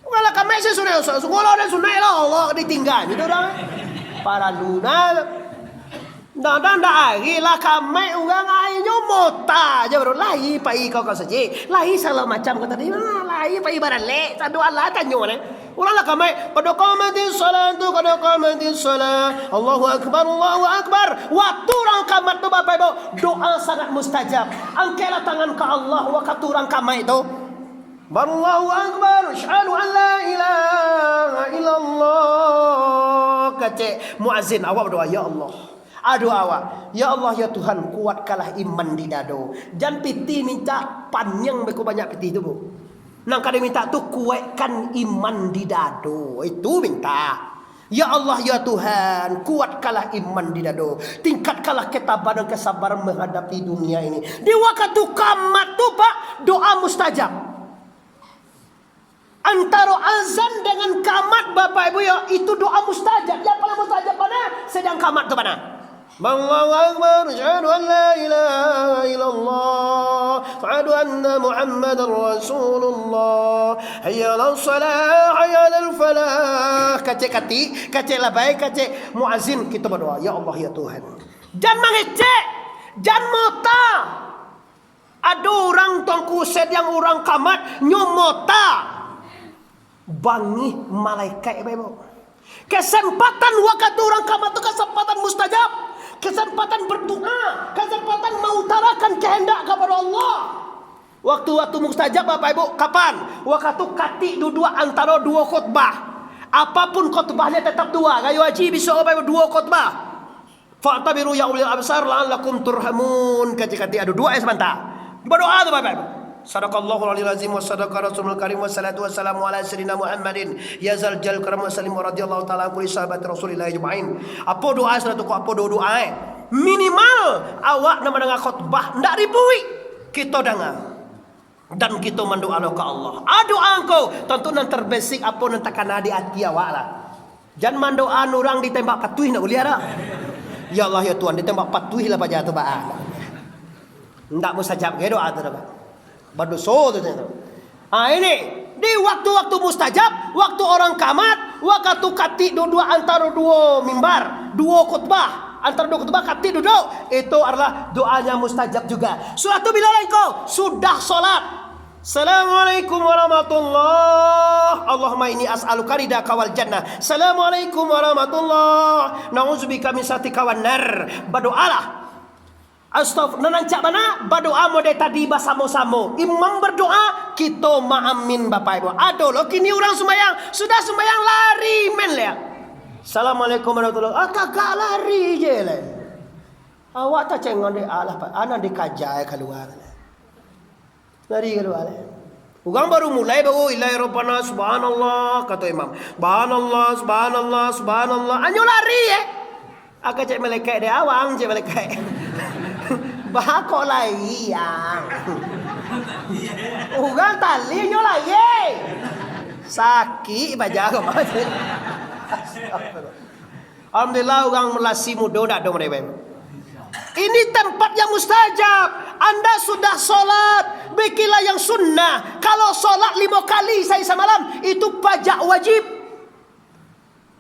Kalau kami saya sunat, sekolah dan sunat lah Allah ditinggal gitu dah. Para luna. Dah hari lah kami orang ayo mota je baru lahi pai kau saja. Lahi salah macam kata dia. Lahi pai barang lek. Tak doa lah tanya ni. Ulang lah kami. Qad qamatis salatu, qad qamatis salah. Allahu akbar, Allahu akbar. Waktu orang kamat tu Bapak Ibu, doa sangat mustajab. Angkatlah tangan ke Allah waktu orang kamat tu. Allahu akbar, syahadu an la ilaha illallah. Kata muazzin awak berdoa, ya Allah. Aduh awak, ya Allah ya Tuhan, kuatkanlah iman di dado. Jangan piti minta panjang beko banyak piti tu bu. Nang kada minta tu kuatkan iman di dado. Itu minta. Ya Allah ya Tuhan, kuatkanlah iman di dado. Tingkatkanlah ketabahan dan kesabaran menghadapi dunia ini. Di waktu kamat tu Pak, doa mustajab. Antara azan dengan kamat Bapak Ibu ya, itu doa mustajab. Yang paling mustajab mana? Sedang kamat tu mana? Allahu akbar, syahadu an la ilaha illallah, syahadu anna Muhammadan Rasulullah, hayya 'alas salah, hayya 'alal falah. Kacik labai, kacik muazzin, kita berdoa, ya Allah ya Tuhan. Jangan mengecek, jangan mota. Ada orang tuanku sedang orang kamat nyomota. Bangi malaikat Ibu. Kesempatan waktu orang kamat itu kesempatan mustajab. Kesempatan berdoa, kesempatan mengutarakan kehendak kepada Allah. Waktu-waktu mustajab Bapak Ibu, kapan? Waktu kati dua antara dua khutbah. Apapun khutbahnya tetap dua. Kayu wajib bisa Bapak Ibu dua khutbah. Fa'tabiru ya ulil absar la'allakum turhamun. Kati-kati ada dua sebentar. Berdoa tu Bapak Ibu. Sadaqallahu alaihi azim wa sadaqa rasulul karim wa salatu wassalamu ala sayyidina Muhammadin ya zal jal karam wa salim wa radhiyallahu taala kulli sahabat Rasulillah ajmain. Apa doa satu apa doa minimal awak nama dengar khutbah ndak ribui kita dengar dan kita mendoa ke Allah. Doa engkau tentu nan terbasic apa nan takkan di hati awak lah. Jangan mendoa orang ditembak patuh nak boleh dah. Ya Allah ya Tuhan ditembak patuh lah pajak tu ba. Ndak mustajab ke doa tu dah. Berdosa tu. Ini di waktu-waktu mustajab, waktu orang kamat, waktu kati duduk antara dua mimbar, dua khutbah, antara dua khutbah kati duduk, itu adalah doanya mustajab juga. Suatu bila engkau sudah solat, Assalamualaikum warahmatullahi. Allahumma inni as'aluka ridaka wal jannah. Assalamualaikum warahmatullahi. Na'udzubika min syarrika wan nar. Berdoalah. Astagfirullah, nancak mana? Berdoa model tadi bersama-sama. Imam berdoa, kita ma'amin Bapak Ibu. Aduh loh, kini orang sembahyang, sudah sembahyang lari men lah. Assalamualaikum warahmatullahi wabarakatuh. Kagak lari je lah. Awak tak cengok dia Allah Pak. Anak dikajai keluar. Lari keluar. Orang baru mulai baru ilahi rabbana subhanallah kata imam. Subhanallah, subhanallah, subhanallah. Anyo lari Aku cek malaikat dia awang cek malaikat. Bakok lagi yang. Orang tali nyo lagi. Sakit baca aku macam. Alhamdulillah orang melasi muda tak ada mereka. Ini tempat yang mustajab. Anda sudah solat, bikinlah yang sunnah. Kalau solat 5 kali saya semalam, itu pajak wajib.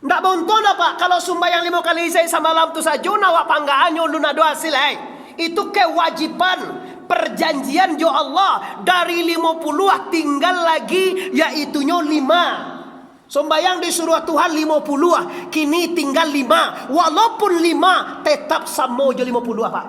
Tak bonton apa? Kalau sembahyang 5 kali saya semalam tu saja, nawak panggaannya luna doa silai. Itu kewajiban perjanjian jo Allah. Dari 50 tinggal lagi, yaitunya 5. Sembahyang disuruh Tuhan 50, kini tinggal 5. Walaupun 5 tetap sama je 50 Pak.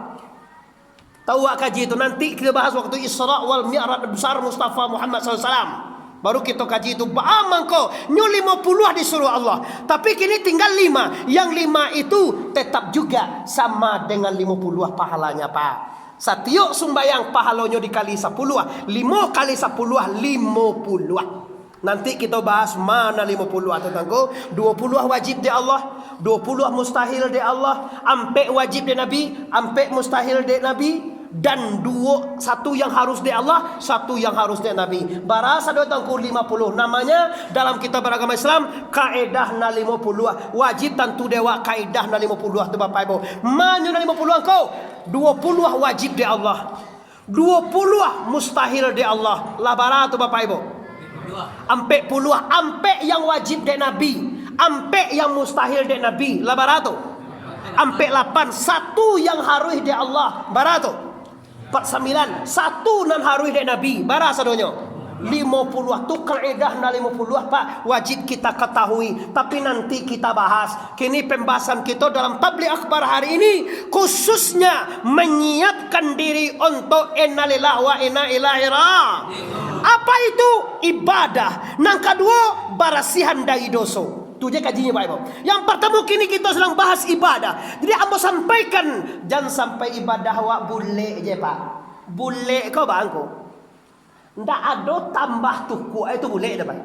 Tahu kaji itu nanti kita bahas waktu Isra wal Mi'raj besar Mustafa Muhammad SAW. Baru kita kaji itu. Baaman kau nyu 50 disuruh Allah. Tapi kini tinggal 5. Yang 5 itu tetap juga sama dengan 50 pahalanya Pak. Setiap sembahyang pahalanya dikali 10. 5 kali 10 50. Nanti kita bahas mana 50 atau tangko 20 wajib di Allah, 20 mustahil di Allah, ampe wajib di Nabi, ampe mustahil di Nabi, dan satu yang harus di Allah, satu yang harus di Nabi. Barasa dua tangko 50. Namanya dalam kitab beragama Islam kaedah na 50. Wajib tentu dewa kaedah na 50 tu Bapak Ibu. Manyu na 50 kau 20 wajib di Allah, 20 mustahil di Allah. Labara tu Bapak Ibu. Ampe puluh, ampe yang wajib dek Nabi, ampe yang mustahil dek Nabi, lah barato. Ampe 8, satu yang harus dek Allah, barato. 49, satu nan harus dek Nabi, barasa donyo. 50 tu kaedah na 50 Pak, wajib kita ketahui. Tapi nanti kita bahas. Kini pembahasan kita dalam tabligh akhbar hari ini khususnya menyiapkan diri untuk inna lillahi wa inna ilaihi raji'un. Apa itu? Ibadah. Nang kedua, barasihan dari dosa. Itu je kajinya Pak Ibu. Yang pertama kini kita sedang bahas ibadah. Jadi ambo sampaikan, jangan sampai ibadah wak bule je Pak. Bule kau bangko. Ndak ada tambah tuku, itu boleh dah Pak.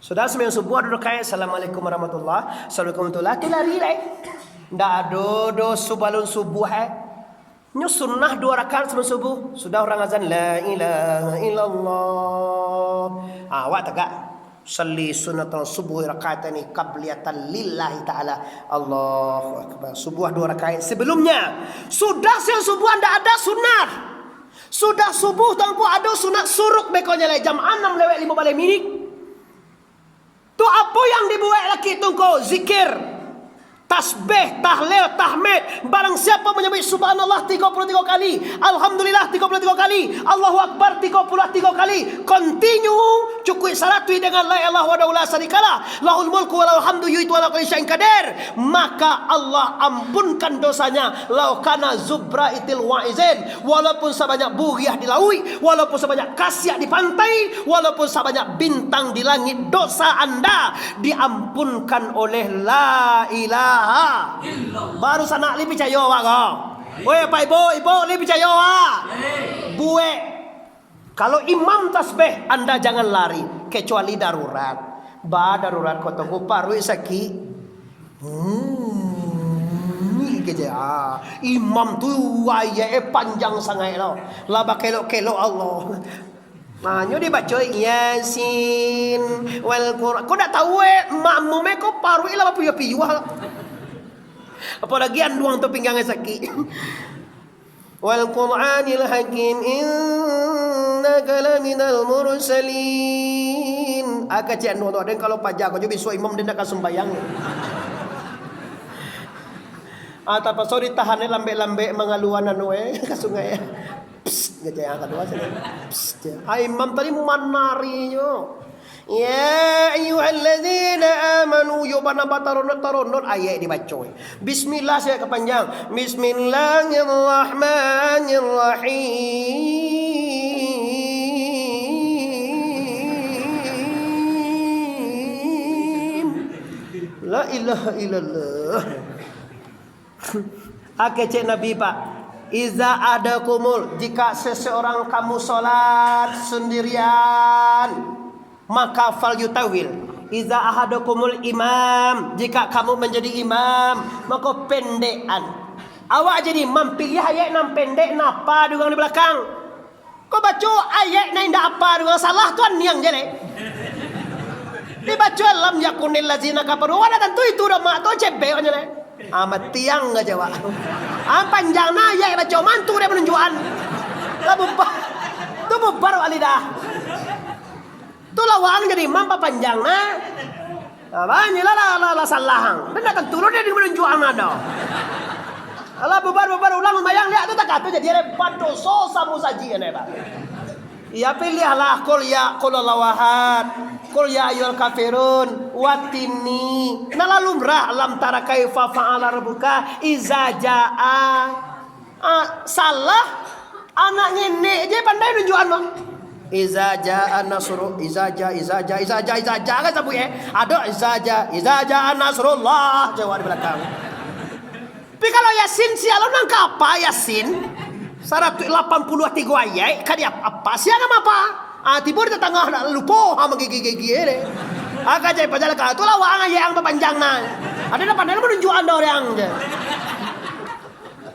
Saudara sembahyang subuh ada kayak assalamualaikum warahmatullahi wabarakatuh. Tu lari lah. Ndak ada do subalun subuh Nyu sunnah 2 rakaat sebelum subuh. Sudah orang azan la ilaha illallah. Awak tegak salli sunnatul subuh rakaatani qabliyatan lillahi taala. Allahu akbar. Subuh 2 rakaat sebelumnya. Sudah siang subuh ndak ada sunat. Sudah subuh tanpa ada sunat suruk bekonya le jam 6 lewat 15 minit. Tu apa yang dibuat laki tungko zikir, tasbih, tahlil, tahmid. Barang siapa menyebut subhanallah 33 kali, alhamdulillah 33 kali, Allahu akbar 33 kali, continue cukup salatui dengan la ilaha wa la syarikalah, lahul mulku wa lahul hamdu yuhyi wa la kulli syai'in qadir, maka Allah ampunkan dosanya. Lau kana zubraitil waizin, walaupun sebanyak buriah di laut, walaupun sebanyak kasyak di pantai, walaupun sebanyak bintang di langit, dosa anda diampunkan oleh la ilaha illallah. Baru sana li percaya awak kau. Weh Pak Ibu li percaya awak. Buat kalau imam tasbih, anda jangan lari kecuali darurat. Darurat kau tunggu paru sakit. Ni kerja. Imam tu ayat panjang sangat lo. Laba kelok Allah. Manyo dibaca Yasin wal Quran. Kau dak tahu makmum kau paru ilah piyu-piyu. Apalagi anduang tu pinggangnya sakit. Wal Qur'anil Hakim innaka laminal mursalin. Agak cik anduang tu ada kalau pajak kau jadi imam dia nak sembahyang. Tapi sorry tahan lambe-lambe mengaluan anu ke sungai. Psst, yang kedua sini. Psst. Imam tadi manarinya. Ya ayyuhalladzina amanu yubana bataronot ayat dibaca. Bismillah saya kepanjang. Bismillahirrahmanirrahim. La ilaha illallah. Akecek Nabi Pak. Iza adakumul, jika seseorang kamu solat sendirian, maka fal yutawil. Iza ahadakumul imam, jika kamu menjadi imam, maka pendekan. Awak jadi imam, pilih ayat nam pendek napa dengan di belakang. Kau baca ayat na indah apa dengan salah tuan yang jelek. Dibaca lam yakunil lazina kafaru. Wala tentu itu dah mak tu cebek orang jelek. Amat tiang aja Pak. Panjang na ayat baca mantu dia penunjukan. Tu bubar wali dah. Tu lawang jadi imam panjang na. Banyak lah salahang. Benda kan turun dia di menunjukan ada. Alah bubar ulang bayang lihat tu tak kata jadi ada dosa samu saji ni Pak. Ya pilihlah qul lawahad, qul ya ayyuhal kafirun, watini. Nah lumrah lam tara kaifa fa'ala rabbuka iza jaa. Salah anaknya nek je pandai nunjukan bang. Iza jaa nasru, iza jaa kan sabu ada iza jaa nasrullah jawab di belakang. Tapi kalau Yasin sialan nangka apa Yasin? 183 ayat kan dia apa? Siang apa? Tibur ta tengah nak lupo magigigi ni. Kajai pajal ka tu lah wang yang panjang na. Ada na pandai menunjuk anda orang je.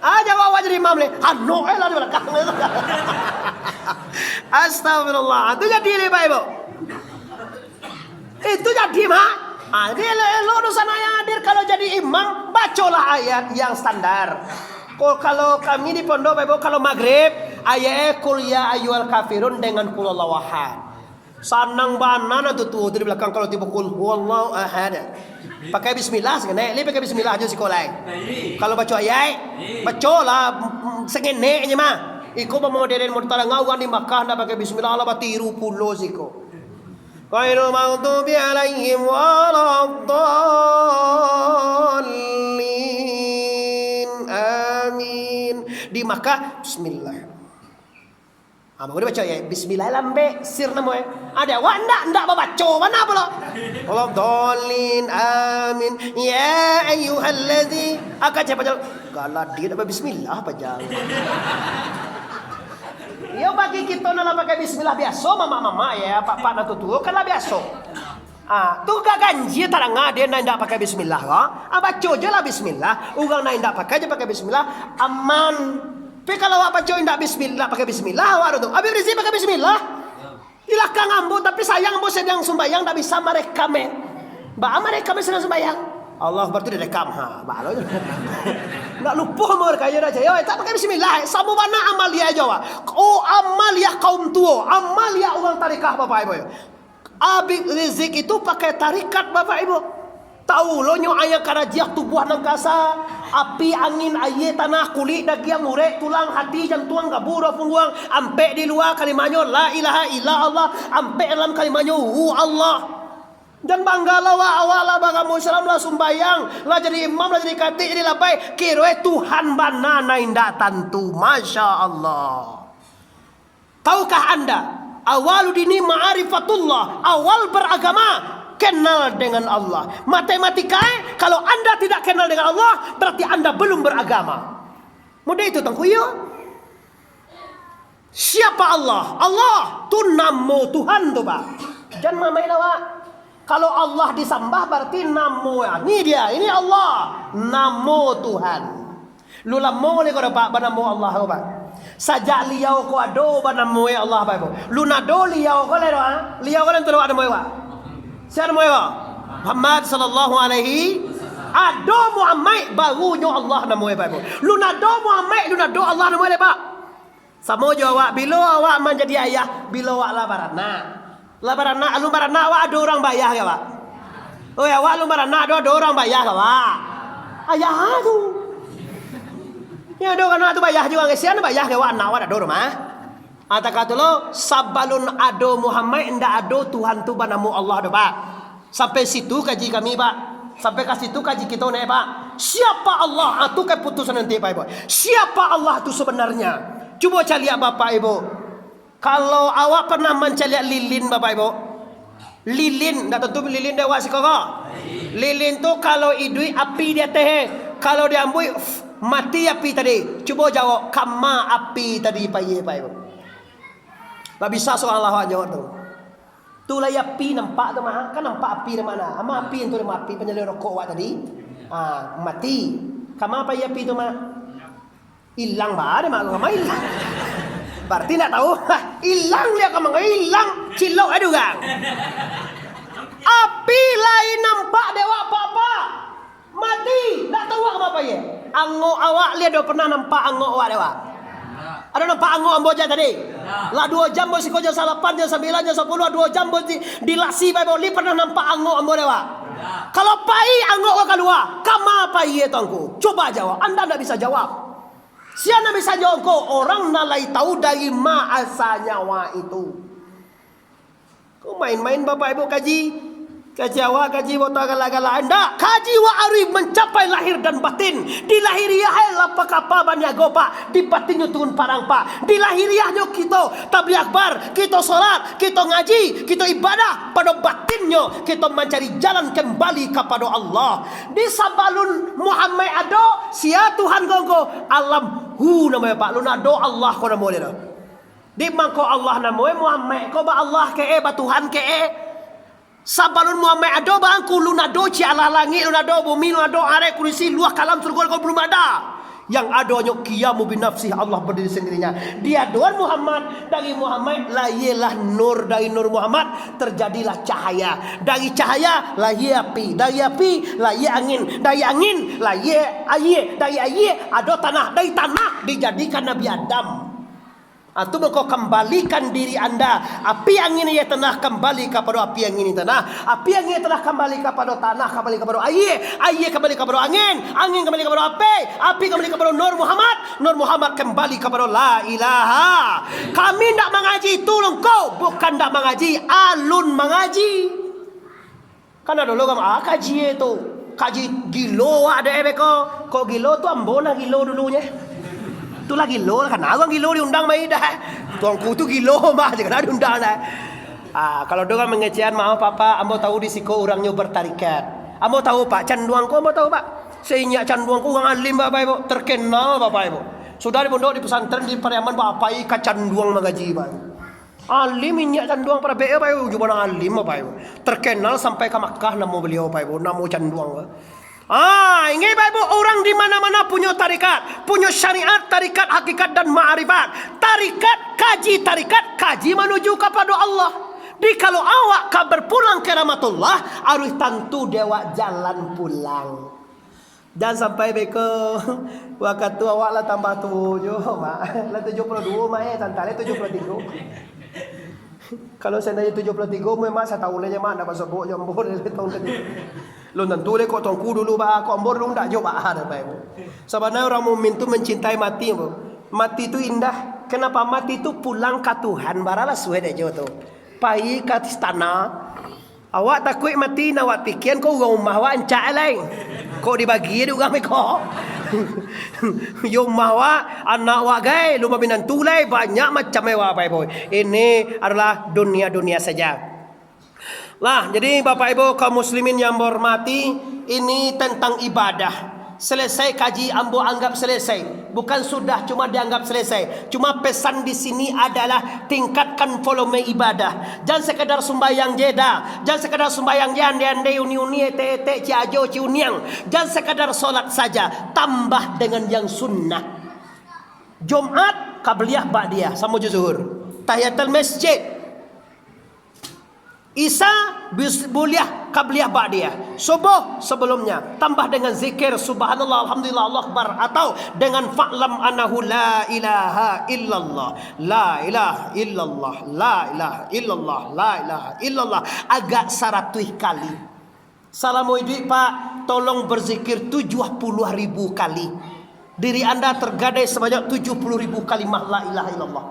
Jawab jadi imam le. Hano lah di belakang. Astagfirullah. Itu jadi ni Pak Ibu. Itu jadi mah. Dia lo sana yang hadir kalau jadi imam bacalah ayat yang standar. Kalau kami di pondok Pak Ibu kalau maghrib ayat qul ya ayyuhal kafirun dengan qul huwallahu ahad. Sanang banan tu di belakang kalau tiba qul huwallahu ahad. Pakai bismillah sekene, li pakai bismillah aja sekolah. Kalau baca ayat, bacalah sengene nya mah. Iko modern modal ngau di Makkah ndak pakai bismillah Allah batiru pulo siko. Ghairul maghdubi alaihim waladdallin. Amin. Di Makkah bismillah. Baru dia baca ya bismillah lambe sirna moe. Ada wa ndak baca mana pula. Waladdallin. Amin. Ya ayyuhallazi akaca baca galak dia dapat bismillah pajang. Ya bagi kita nak pakai bismillah biasa mama ya pak nak tutu kan lah biasa. Tu gak ganji taranga dia nak pakai bismillah ka. Baca je lah bismillah. Orang nak ndak pakai je pakai bismillah aman. Tapi kalau awak baca ndak bismillah pakai bismillah awak tu. Habis Rizik pakai bismillah. Ilahkan ambo tapi sayang ambo sedang sembahyang ndak bisa merekam. Mereka sedang sembahyang. Allah Akbar tu dia rekam balo. Nak lupa mereka ya aja. Ya tak pakai bismillah. Sama mana amalia aja. Amalia kaum tua, amalia orang tarikah Bapak Ibu. Abi Rizik itu pakai tarikat Bapak Ibu. Tahu lo nyo aya karajiah tubuh nang kasa, api angin aye tanah kulit dagiang murek tulang hati jantung gabur pungguang ampe di luar kalimatnya la ilaha illa Allah, ampe dalam kalimatnya hu Allah. Dan banggalah awala bangga Islam lah sumbayang lah jadi imam lah jadi khatib jadi labai kiroe Tuhan banana indah tantu masya Allah. Tahukah anda awaludini ma'rifatullah, awal beragama kenal dengan Allah. Matematika kalau anda tidak kenal dengan Allah berarti anda belum beragama. Mudah itu tangkuyo. Siapa Allah? Allah tu namo Tuhan tu Pak. Jangan mamai lawak. Kalau Allah disembah berarti namo ya. Ini dia, ini Allah. Namo Tuhan. Lu lamo le ko Pak banamo Allah ko Pak. Sajak liau ko ado banamo ya Allah Pak. Lu nado liau ko le doa. Liau ko le tu ada mo Pak. Siapa mo ya? Muhammad sallallahu alaihi ado Muhammad barunya Allah namo ya Pak. Lu nado Muhammad, lu nado Allah namo le Pak. Samo jawab bila awak menjadi ayah, bila awak labarana. Labarana, lu barana awak ada orang bayar ke Pak? Oh ya, awak lu barana ada orang bayar ke Pak? Ayah tu. Ya ada kan tu bayar juga ngesian bayar ke awak anak awak ada rumah. Ata kata lo sabalun ado Muhammad ndak ado Tuhan tu banamu Allah do Pak. Sampai situ kaji kami Pak. Sampai ke situ kaji kita nih Pak. Siapa Allah? Itu keputusan nanti Pak Ibu. Siapa Allah itu sebenarnya? Coba cari Bapak Ibu. Kalau awak pernah mencari lilin Bapak Ibu. Lilin, dah tentu lilin dewa sikoko. Lilin tu kalau idui api dia teh. Kalau dia ambui mati api tadi. Coba jawab kama api tadi Pak Ibu. Tak bisa soal Allah jawab tu. Tu lah api nampak tu mah. Kan nampak api di mana? Ama api itu nama api penyalur rokok awak tadi. Mati. Kama apa api tu mah? Hilang bah, ada mak ngomong hilang. Berarti nak tahu, hilang dia kamu hilang cilok ada gang. Api lain nampak dewa apa-apa. Mati, tak tahu apa ya. Angok awak lihat dah pernah nampak angok awak dewa. Ada nampak angok amboja tadi. Lah 2 jam bos jam 8 jam 9 jam 10 2 jam bos dilasi bae boli pernah nampak angok ambo dewa. Kalau pai angok keluar, kama pai tangku. Coba jawab. Anda tidak bisa jawab. Siapa bisa jawab kau? Orang nalai tahu dari ma asal nyawa itu. Kau main-main Bapak Ibu kaji. Kaji awak, kaji wata gala-gala. Anda kaji wa arif mencapai lahir dan batin. Di lahiriah lapak apa banyak gopak. Di batinnya turun parang pak. Di lahiriahnya kita tabligh akbar, kita solat, kita ngaji, kita ibadah. Pada batinnya kita mencari jalan kembali kepada Allah. Di sabalun Muhammad ado sia Tuhan gongko alam hu namanya Pak. Lu nado Allah kau nama dia. Di mangko Allah namoe Muhammad ko ba Allah ke ba Tuhan ke sabalun Muhammad ado ba angku lunado ci ala langit lunado bumi lunado are kursi luah kalam surga ko belum ada. Yang adanya qiyamu binafsih, Allah berdiri sendirinya. Dia doan Muhammad, dari Muhammad lahirlah nur, dari nur Muhammad terjadilah cahaya, dari cahaya lahir api, dari api lahir angin, dari angin lahir air, dari air ada tanah, dari tanah dijadikan Nabi Adam. Atau engkau kembalikan diri anda. Api angin ini tanah kembali kepada api angin ini tanah. Api angin tanah kembali kepada tanah, kembali kepada air. Air kembali kepada angin. Angin kembali kepada api. Api kembali kepada Nur Muhammad. Nur Muhammad kembali kepada la ilaha. Kami tidak mengaji tolong kau, bukan tidak mengaji, alun mengaji. Kan ada logam kaji itu. Kaji gilo ada kok. Kok gilo tu ambona gilo dulunya. Itulah gilo kan abang gilo diundang mai dah. Tuangku tu gilo mah jangan diundang dah. Kalau dorang mengecehan maaf papa, ambo tahu di siko orangnya bertarikat. Ambo tahu pak canduangku ambo tahu pak. Seinyak canduangku orang alim bapak ibu, terkenal bapak ibu. Sudah di pondok di pesantren di Pariaman bapak ibu canduang mengaji bapak. Alim minyak canduang para BE bapak ibu, juga orang alim bapak ibu. Terkenal sampai ke Makkah nama beliau bapak ibu, nama canduang. Ini Bapak orang di mana-mana punya tarikat, punya syariat, tarikat, hakikat dan ma'rifat. Tarikat, kaji menuju kepada Allah. Di kalau awak kabar pulang ke rahmatullah, harus tentu dewa jalan pulang. Dan sampai beko waktu tu awak lah tambah 7, mak. Lah 72 mak tantale 73. Kalau saya 73 memang saya tahu lenya mak dapat sebut jambor tahun tadi. Lu tentu le kok tongku dulu ba kok ambor lu ndak jo ba ada ba. Sebenarnya orang mukmin tu mencintai mati, Bu. Mati itu indah. Kenapa mati itu pulang ke Tuhan barala suwe de jo tu. Pai ke istana. Awak takut mati na awak pikiran kau rumah awak encak lain. Kok dibagi juga me kok. Yo mawa anak wa gai lumba binantu lai banyak macam mewah Bapak Ibu. Ini adalah dunia-dunia saja. Lah, jadi Bapak Ibu kaum muslimin yang hormati, ini tentang ibadah. Selesai kaji ambo anggap selesai. Bukan sudah cuma dianggap selesai. Cuma pesan di sini adalah tingkatkan volume ibadah. Jangan sekadar sembahyang jeda. Jangan sekadar sembahyang ande uni ete ciajo ciuniang. Jangan sekadar solat saja. Tambah dengan yang sunnah. Jumat qabliyah ba'diyah sama zuhur. Tahiyatul masjid. Isya buliah qabliyah ba'diyah. Subuh sebelumnya tambah dengan zikir subhanallah alhamdulillah Allah akbar, atau dengan fa'lam annahu la ilaha illallah, la ilaha illallah, la ilaha illallah, la ilaha illallah agak 100 kali. Assalamualaikum Pak, tolong berzikir 70.000 kali. Diri anda tergadai sebanyak 70.000 kalimat la ilaha illallah.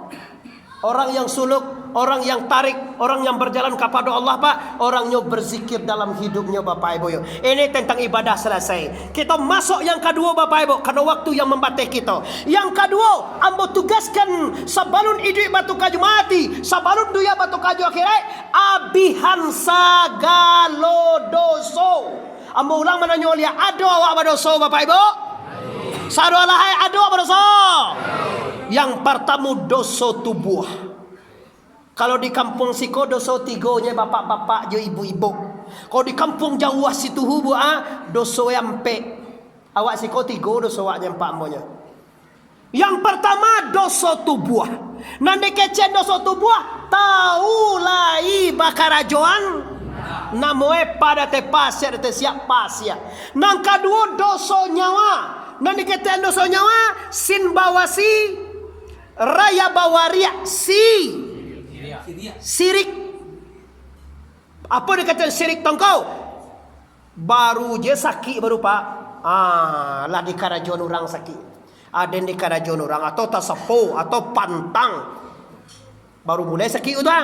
Orang yang suluk, orang yang tarik, orang yang berjalan kepada Allah Pak, orangnya berzikir dalam hidupnya Bapak Ibu. Ini tentang ibadah selesai. Kita masuk yang kedua Bapak Ibu, karena waktu yang membatih kita. Yang kedua, ambo tugaskan sabalun hidup batu kaju mati, sabalun duya batu kaju akhirat, abihan sagalo doso. Ambo ulang menanyolia, ado awak doso Bapak Ibu? Sadu alahai ado apa doso? Yang pertama dosa tubuh. Kalau di kampung siko dosa tigonya bapak-bapak je ibu-ibu. Kalau di kampung jauh situ hubu dosa yang pe. Awak siko tigo dosa awak yang pak monya. Yang pertama dosa tubuh. Nanti kecen dosa tubuh tahu lai bakarajoan. Namoe pada te pasir te siap pasir. Nang kedua dosa nyawa. Nanti kecen dosa nyawa sin bawasi. Raya bawaria sirik. Apa dia kata sirik tongkau? Baru je sakit baru Pak. Lah di karajon orang sakit. Ada di karajon orang atau tasapo atau pantang. Baru mulai sakit udah.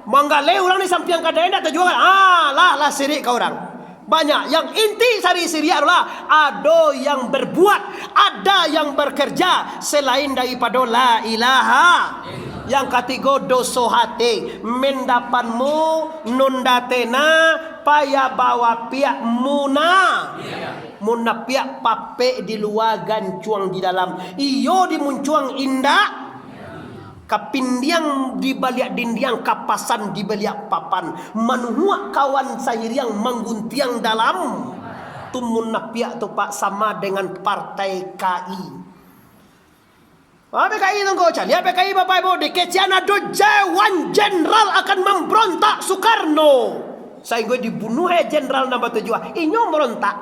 Manggale orang ni sampai yang kadang tak jual. Lah sirik kau orang. Banyak yang inti sari siria adalah ada yang berbuat, ada yang bekerja selain daripada la ilaha. Yang ketiga dosa hati, mendapanmu nundatena paya bawa piak muna. Muna piak pape di luar gancuang di dalam. Iyo dimuncuang indah. Kapindiang di baliak dindiang, kapasan di baliak papan. Manuhuak kawan sahiriang mengguntiang dalam. Tumun napiak tu pak sama dengan partai KI. PKI itu kau cari. PKI Bapak Ibu di kecian ada Jawan Jenderal akan memberontak Soekarno. Saya gue dibunuh Jenderal nombor 7. Inyo merontak.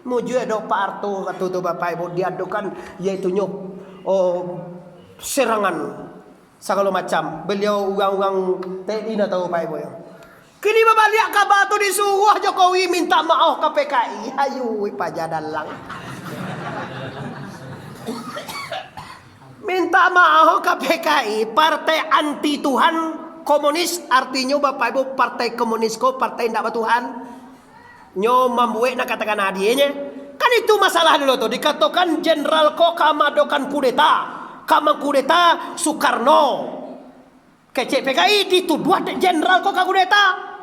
Muju ada Pak Arto kata tu Bapak Ibu diadukan yaitu serangan segala macam. Beliau uang TNI nak tahu Pak Ibu ya. Kini Bapak lihat kabar tu disuruh Jokowi minta maaf ke PKI. Ayo pajadalang. Minta maaf ke PKI, partai anti Tuhan, komunis, artinya Bapak Ibu partai komunis ko, partai tidak bertuhan. Nyo membuat nak katakan hadiahnya. Kan itu masalah dulu tuh. Dikatakan jenderal ko kamadokan kudeta. Kama kudeta Soekarno. Kecek PKI dituduh jenderal ko kudeta.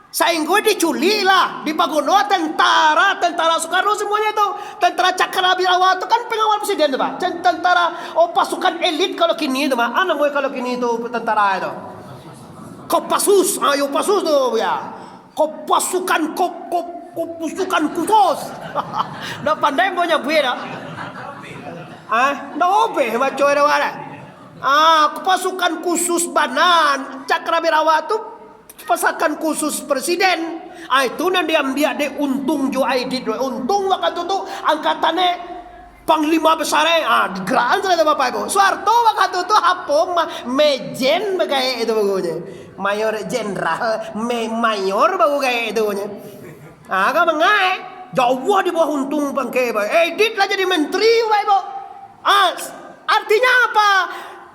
Sainggo diculik lah, dipagono tentara Soekarno semuanya itu, tentara Cakrabirawat itu kan pengawal presiden tuh Pak, tentara pasukan elit kalau kini itu Pak, gue kalau kini itu tentara itu, Kopassus, ayo Pasus tuh ya, pasukan khusus, dah pandai punya gue dah, dah obe macam itu ada, pasukan khusus Banan, Cakrabirawat tuh pasukan khusus presiden. Itu yang diambil de untung jo aidit. Untung waktu itu angkatannya panglima besar digerakkan ternyata Bapak Ibu. Soeharto waktu itu apa mejen bagai itu bagunya. Mayor jenderal, mayor bagu kayak itu bagunya. Agak mengai jauh di bawah untung bangke. Aidit lah jadi menteri Bapak Ibu. Artinya apa?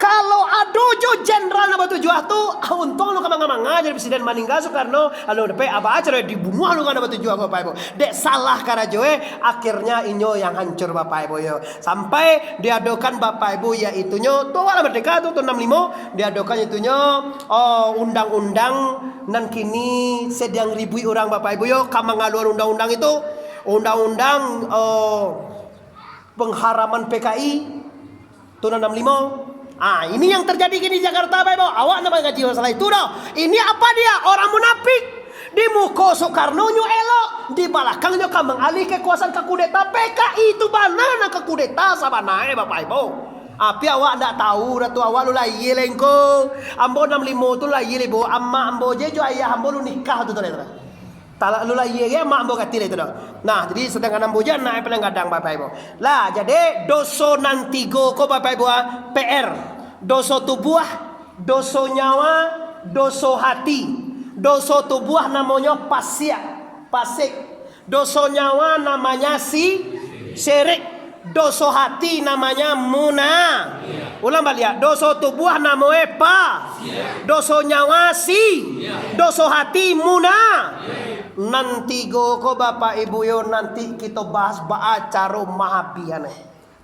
Kalau adojo jenderal nama tujuh tu, untung lu kamang-kamang jadi presiden meninggal Soekarno, lalu depe apa aja dibunuh lu kan nama tujuh Bapak Ibu. Dek salah karena joe, akhirnya inyo yang hancur Bapak Ibu yo. Sampai diadokan Bapak Ibu yaitu nyo, tuh wala merdeka tuh 65, diadokan itu nyo, undang-undang nan kini sedang ribui orang Bapak Ibu yo, kamang ngaluar undang-undang itu, undang-undang pengharaman PKI, tuh 65. Ini yang terjadi di Jakarta, Bapak Ibu. Awak nama ngaji masalah itu dah. Ini apa dia? Orang munafik. Di muka Soekarno nyu elok, di belakangnya kamu mengalih kekuasaan ke kudeta. PKI itu mana ke kudeta sama naik Bapak Ibu. Tapi awak tidak tahu, ratu awak lu layi lengko. Ambo 65 tu layi lebo. Amma ambo je jo ayah ambo lu nikah tu ternyata. Talak lu layi ya mak ambo katil itu dah. Nah, jadi sedangkan ambo je naik kadang Bapak Ibu. Lah, jadi doso nantigo ko Bapak Ibu PR. Doso tubuh, doso nyawa, doso hati. Doso tubuh namanya pasik. Doso nyawa namanya syirik. Doso hati namanya ulang balik. Doso tubuh namanya doso nyawa doso hati Nanti ko Bapak Ibu yo nanti kita bahas acara mahapian.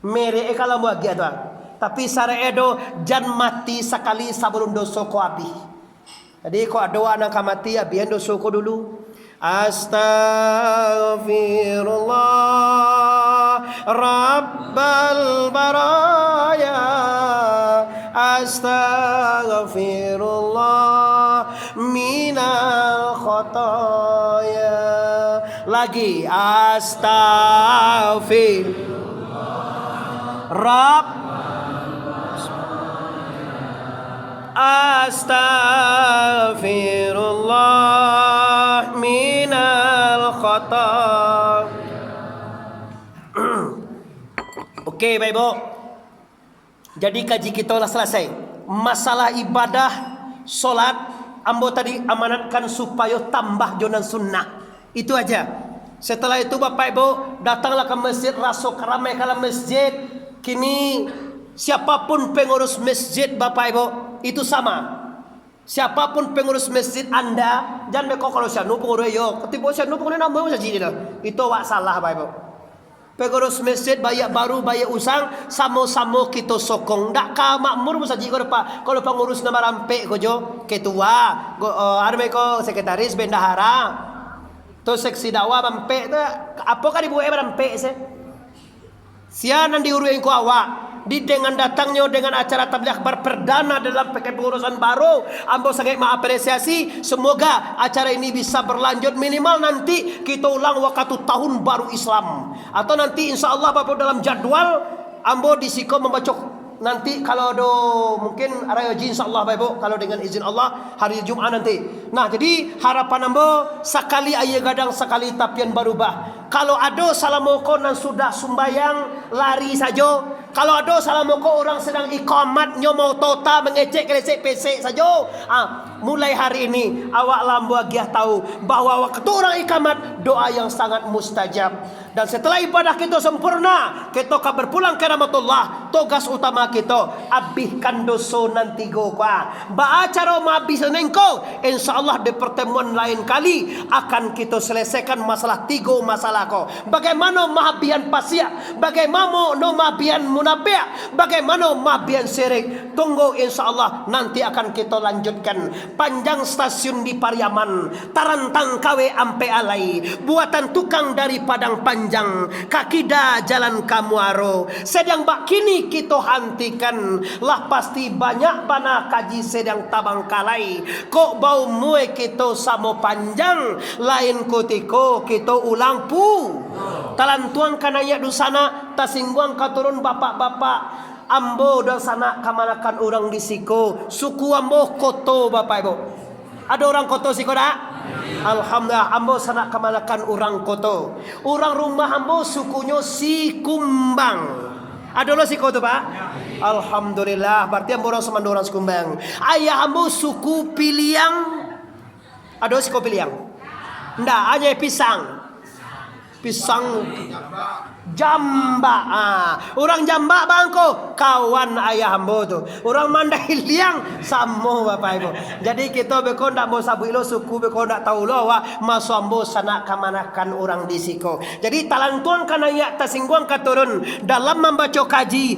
Mere kalau mau gitu. Tapi sare edo jan mati sekali sebelum dosa ko habis. Jadi ko doa nang kamati abian dosa ko dulu. Astaghfirullah Rabbal baraya. Astaghfirullah minal khotaya. Lagi astaghfirullah Astaghfirullah minal khata. Oke Bapak Ibu. Jadi kaji kita telah selesai. Masalah ibadah solat ambo tadi amanatkan supaya tambah jonan sunnah. Itu aja. Setelah itu Bapak Ibu datanglah ke masjid, rasuk ramai kalau masjid. Kini siapapun pengurus masjid Bapak Ibu itu sama. Siapapun pengurus masjid Anda, jangan meko kalau syanu pengurus yo, ketipu syanu pengurus nama saja dia. Itu wak salah Bapak Ibu. Pengurus masjid bayak baru bayak usang sama-sama kita sokong. Ndak ka makmur saja kalau pengurus nama rampe kojo ketua, ada meko sekretaris bendahara. Tu seksi dakwah rampe tu apa kan dibuat rampe se. Sian diuruin ku awak. dengan datangnya dengan acara tabligh akbar perdana dalam kepengurusan baru, ambo sangat mengapresiasi. Semoga acara ini bisa berlanjut, minimal nanti kita ulang waktu tahun baru Islam, atau nanti insya Allah Bapak dalam jadwal ambo disiko membaca nanti kalau do mungkin raya haji insyaallah Bapak Ibu, kalau dengan izin Allah hari Jumat nanti. Nah, jadi harapan ambo sekali ayah gadang sekali tapian barubah. Kalau ada salamoko nan sudah sumbayang lari saja. Kalau ada salamoko orang sedang iqamat nyomo tota mengecek kelecek PC saja. Mulai hari ini awak lambu agiah tahu bahwa waktu orang iqamat doa yang sangat mustajab. Dan setelah ibadah kita sempurna, kita akan berpulang ke rahmatullah. Tugas utama kita abihkan dosa nanti go ka. Ba acara mabis nengko, insyaallah di pertemuan lain kali akan kita selesaikan masalah 3 masalah ko. Bagaimana mahabian pasya, bagaimana no mahabian munafik, bagaimana mahabian syirik. Tunggu insyaallah nanti akan kita lanjutkan. Panjang stasiun di Pariaman, tarantang kawe ampe alai, buatan tukang dari Padang Panjang, kakida jalan Kamuaro. Sedang bak kini kita hantikan, lah pasti banyak bana kaji sedang tabang kalai. Kok bau mue kita samo panjang, lain kutiko kita ulang pu. Talantuan kanaya dusana, tasingguang katurun bapak-bapak. Ambo dan sana kamanakan orang di siko. Suku ambo koto Bapak Ibu. Ada orang koto siko dak? Alhamdulillah ambo sana kamanakan orang koto. Orang rumah ambo sukunya si Kumbang. Ada lo siko tu Pak? Alhamdulillah. Berarti ambo orang semanda orang Kumbang. Ayah ambo suku Piliang. Ada siko Piliang? Ndak, aja pisang. Pisang Jamba. Orang Jamba bangko kawan ayah ambo tu. Orang Mandailing samo Bapak Ibu. Jadi kita beko ndak mau sabu ilo suku beko ndak tahu lo wa masu ambo sana kamanakan orang di siko. Jadi talantuan kanaya tasingguang katurun dalam membaca kaji